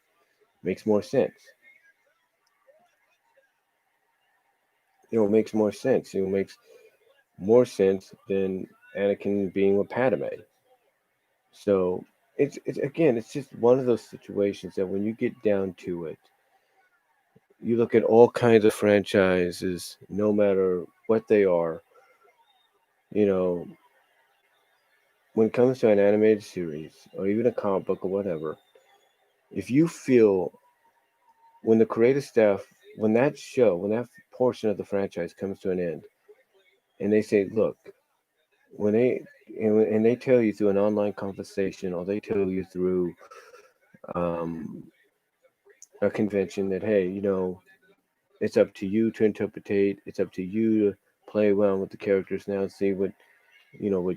Makes more sense. Makes more sense. Makes more sense than Anakin being with Padme. So it's again, it's just one of those situations that when you get down to it, you look at all kinds of franchises, no matter what they are, you know, when it comes to an animated series or even a comic book or whatever, if you feel when the creative staff, when that portion of the franchise comes to an end, and they say, look, when they and they tell you through an online conversation or they tell you through um, a convention that, hey, it's up to you to interpretate, it's up to you to play around with the characters now and see what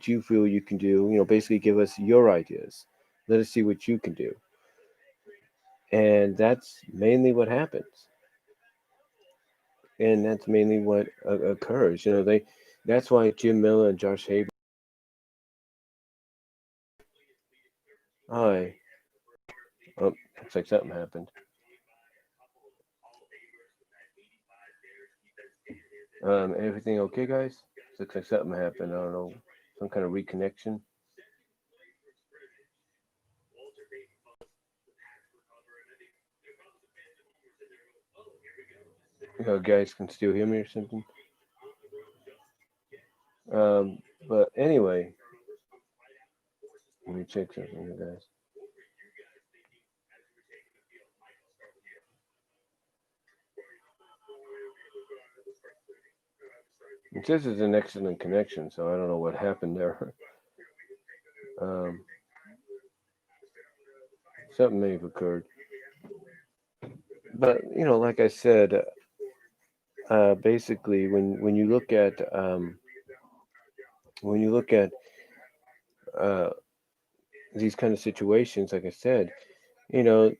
you feel you can do. Basically give us your ideas. Let us see what you can do. And that's mainly what happens. And that's mainly what occurs. That's why Jim Miller and Josh Haber. Hi. Oh, looks like something happened. Everything okay, guys? Looks like something happened. I don't know. Some kind of reconnection. Guys can still hear me or something. Um, but anyway, let me check something here, guys. It says it's an excellent connection, so I don't know what happened there. Um, Something may have occurred. But like I said, basically, when you look at uh, these kind of situations, like I said, you know,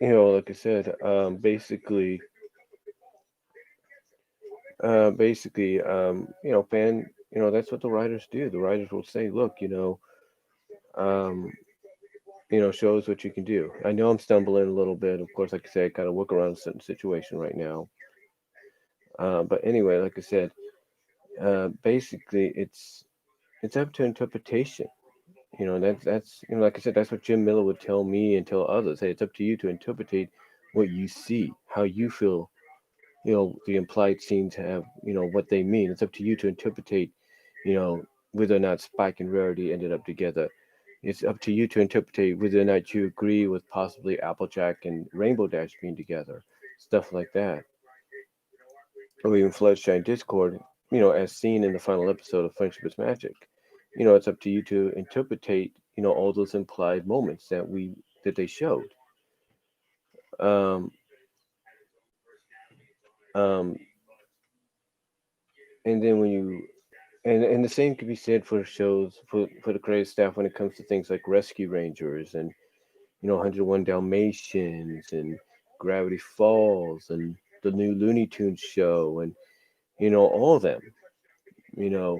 like I said, that's what the writers do. The writers will say, look, um, show us what you can do. I know I'm stumbling a little bit. Of course, like I said, I kind of work around a certain situation right now. But anyway, like I said, basically, it's up to interpretation. That's like I said, that's what Jim Miller would tell me and tell others. Hey, it's up to you to interpret what you see, how you feel. The implied scenes have what they mean. It's up to you to interpret. Whether or not Spike and Rarity ended up together. It's up to you to interpret whether or not you agree with possibly Applejack and Rainbow Dash being together, stuff like that, or even Floodshine Discord. As seen in the final episode of Friendship is Magic. It's up to you to interpret. All those implied moments that they showed. Um, um, and then when you and the same could be said for shows for the creative staff when it comes to things like Rescue Rangers and 101 Dalmatians and Gravity Falls and the new Looney Tunes show and all of them. You know,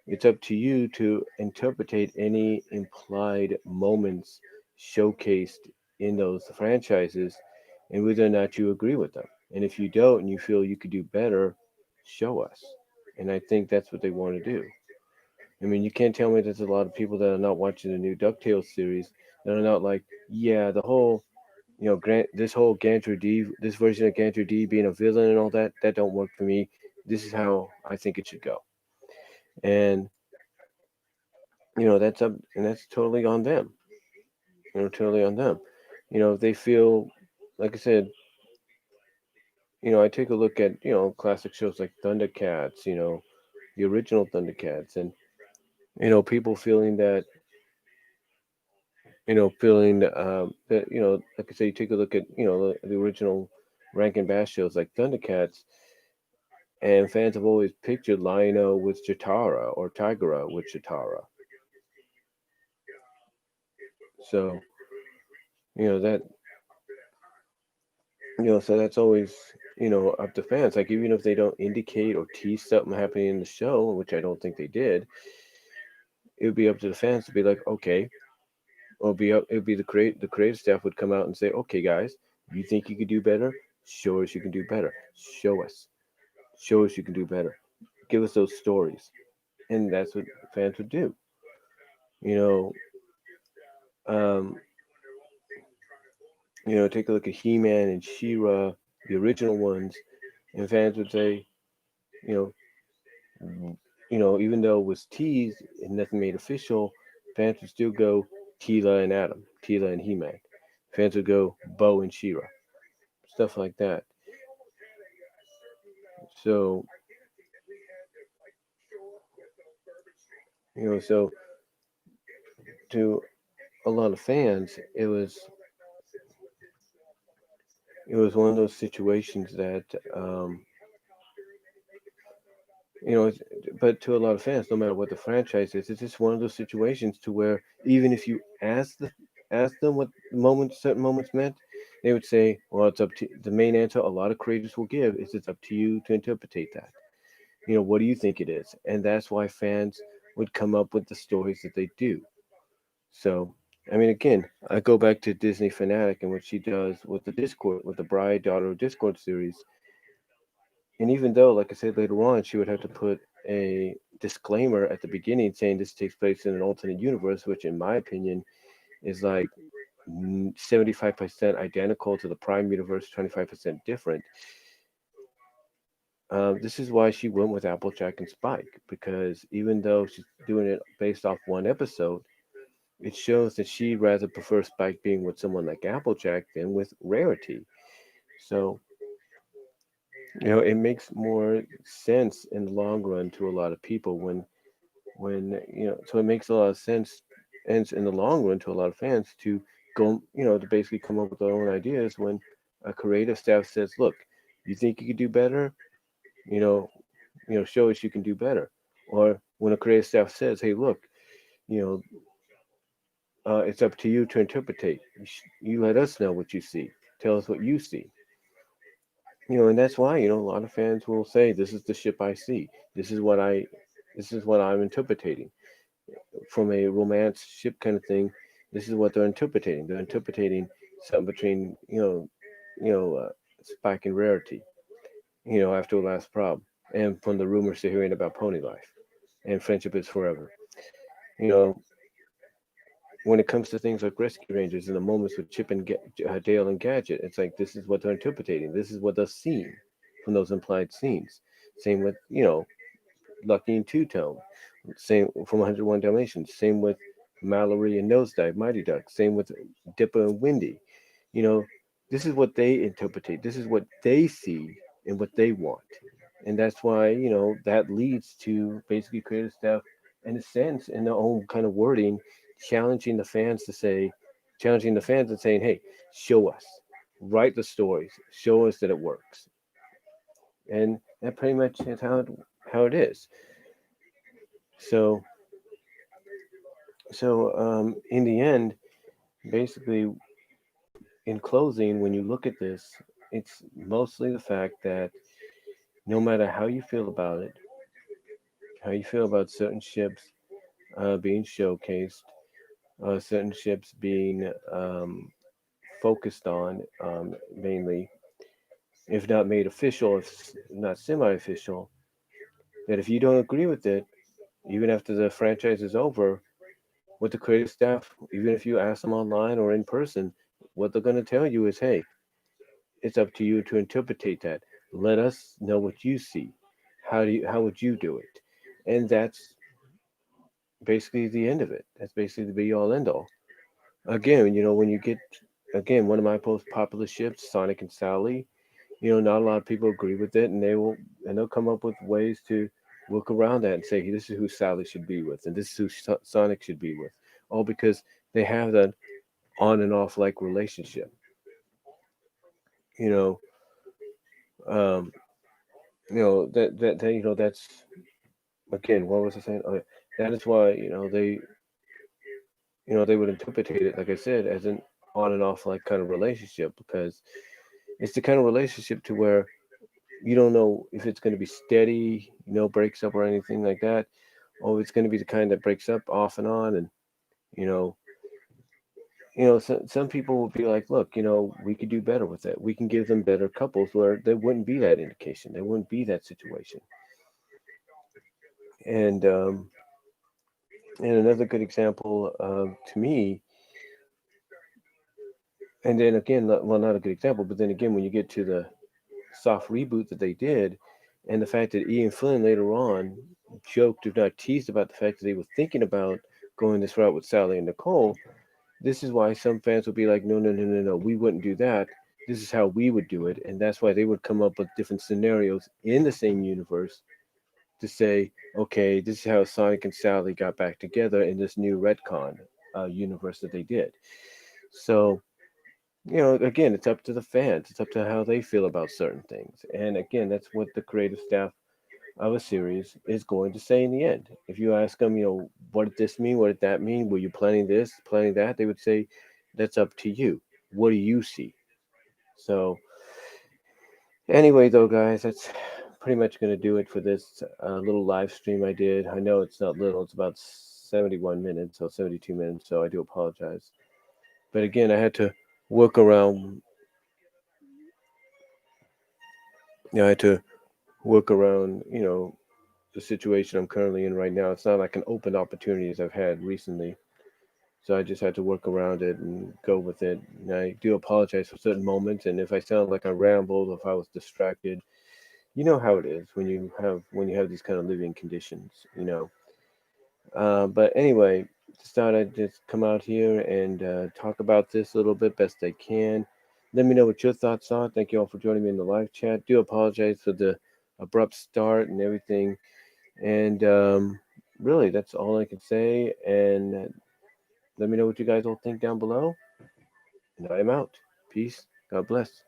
it's up to you to interpret any implied moments showcased in those franchises and whether or not you agree with them. And if you don't and you feel you could do better, show us. And I think that's what they want to do. I mean, you can't tell me there's a lot of people that are not watching the new DuckTales series that are not like, yeah, the whole this whole Gantry D, this version of Gantry D being a villain and all that, that don't work for me. This is how I think it should go. And, that's up, and that's totally on them. Totally on them. If they feel, like I said, I take a look at, classic shows like Thundercats, the original Thundercats, and, people feeling that, that, like I say, you take a look at, the original Rankin Bass shows like Thundercats, and fans have always pictured Lion-O with Chitara or Tigera with Chitara. So, that. So that's always, up to fans. Like even if they don't indicate or tease something happening in the show, which I don't think they did, it would be up to the fans to be like, okay, or be up. It would be the creative staff would come out and say, okay, guys, you think you could do better? Show us you can do better. Show us, show us you can do better. Give us those stories, and that's what fans would do. You know, um, take a look at He-Man and She-Ra, the original ones, and fans would say, you know, even though it was teased and nothing made official, fans would still go Tila and Adam, Tila and He-Man. Fans would go Bo and She-Ra, stuff like that. So, so to a lot of fans, it was one of those situations that but to a lot of fans, no matter what the franchise is, it's just one of those situations to where even if you ask them what certain moments meant, they would say, "Well, it's up to the main answer." A lot of creators will give is it's up to you to interpret that. What do you think it is? And that's why fans would come up with the stories that they do. So, I mean, again, I go back to Disney Fanatic and what she does with the Discord, with the Bride Daughter of Discord series. And even though, like I said later on, she would have to put a disclaimer at the beginning saying this takes place in an alternate universe, which in my opinion is like 75% identical to the Prime universe, 25% different. This is why she went with Applejack and Spike, because even though she's doing it based off one episode, it shows that she rather prefers Spike being with someone like Applejack than with Rarity. So, it makes more sense in the long run to a lot of people so it makes a lot of sense and in the long run to a lot of fans to go, to basically come up with their own ideas when a creative staff says, look, you think you could do better, you know, show us you can do better. Or when a creative staff says, hey, look, you know, it's up to you to interpretate. You let us know what you see. Tell us what you see. And that's why, a lot of fans will say, this is the ship I see. This is what I'm interpreting. From a romance ship kind of thing, this is what they're interpreting. They're interpreting something between, Spike and Rarity, after the last problem. And from the rumors they're hearing about pony life and friendship is forever. You know, when it comes to things like Rescue Rangers and the moments with Chip and Dale and Gadget, it's like this is what they're interpreting. This is what they're seeing from those implied scenes. Same with, Lucky and Two Tone. Same from 101 Dalmatians. Same with Mallory and Nosedive, Mighty Duck. Same with Dipper and Windy. You know, this is what they interpret. This is what they see and what they want. And that's why, that leads to basically creative staff, in a sense, in their own kind of wording, challenging the fans to say, challenging the fans and saying, hey, show us, write the stories, show us that it works. And that pretty much is how it is. So, in the end, basically, in closing, when you look at this, it's mostly the fact that no matter how you feel about it, how you feel about certain ships being showcased, certain ships being focused on mainly, if not made official, if not semi-official, that if you don't agree with it, even after the franchise is over, with the creative staff, even if you ask them online or in person, what they're going to tell you is, hey, it's up to you to interpret that. Let us know what you see. How would you do it? And that's basically the end of it. That's basically the be all end all. Again, when you get again one of my most popular ships, Sonic and Sally, not a lot of people agree with it, and they'll come up with ways to work around that and say, hey, this is who Sally should be with, and this is who Sonic should be with, all because they have that on and off like relationship. You know, um, that's again, what was I saying? Oh, yeah. That is why they would interpret it, like I said, as an on and off like kind of relationship because It's the kind of relationship to where you don't know if it's going to be steady, no breaks up or anything like that, or it's going to be the kind that breaks up off and on. And you know, some people will be like, look, we could do better with it. We can give them better couples where there wouldn't be that indication, there wouldn't be that situation. And another good example to me, and then again, well, not a good example, but then again, when you get to the soft reboot that they did, and the fact that Ian Flynn later on joked, if not teased, about the fact that they were thinking about going this route with Sally and Nicole. This is why some fans would be like, no, no, no, no, no, we wouldn't do that. This is how we would do it. And that's why they would come up with different scenarios in the same universe to say, okay, this is how Sonic and Sally got back together in this new retcon universe that they did. So, again, it's up to the fans. It's up to how they feel about certain things. And again, that's what the creative staff of a series is going to say in the end. If you ask them, what did this mean? What did that mean? Were you planning this, planning that? They would say, that's up to you. What do you see? So, anyway, though, guys, that's pretty much going to do it for this little live stream I did. I know it's not little, it's about 71 minutes, so 72 minutes, so I do apologize. But again, I had to work around, I had to work around, the situation I'm currently in right now. It's not like an open opportunity as I've had recently. So I just had to work around it and go with it. And I do apologize for certain moments, and if I sound like I rambled, or if I was distracted, you know how it is when you have these kind of living conditions. But anyway, just thought I'd just come out here and talk about this a little bit best I can. Let me know what your thoughts are. Thank you all for joining me in the live chat. Do apologize for the abrupt start and everything. And really, that's all I can say. And let me know what you guys all think down below. And I am out. Peace. God bless.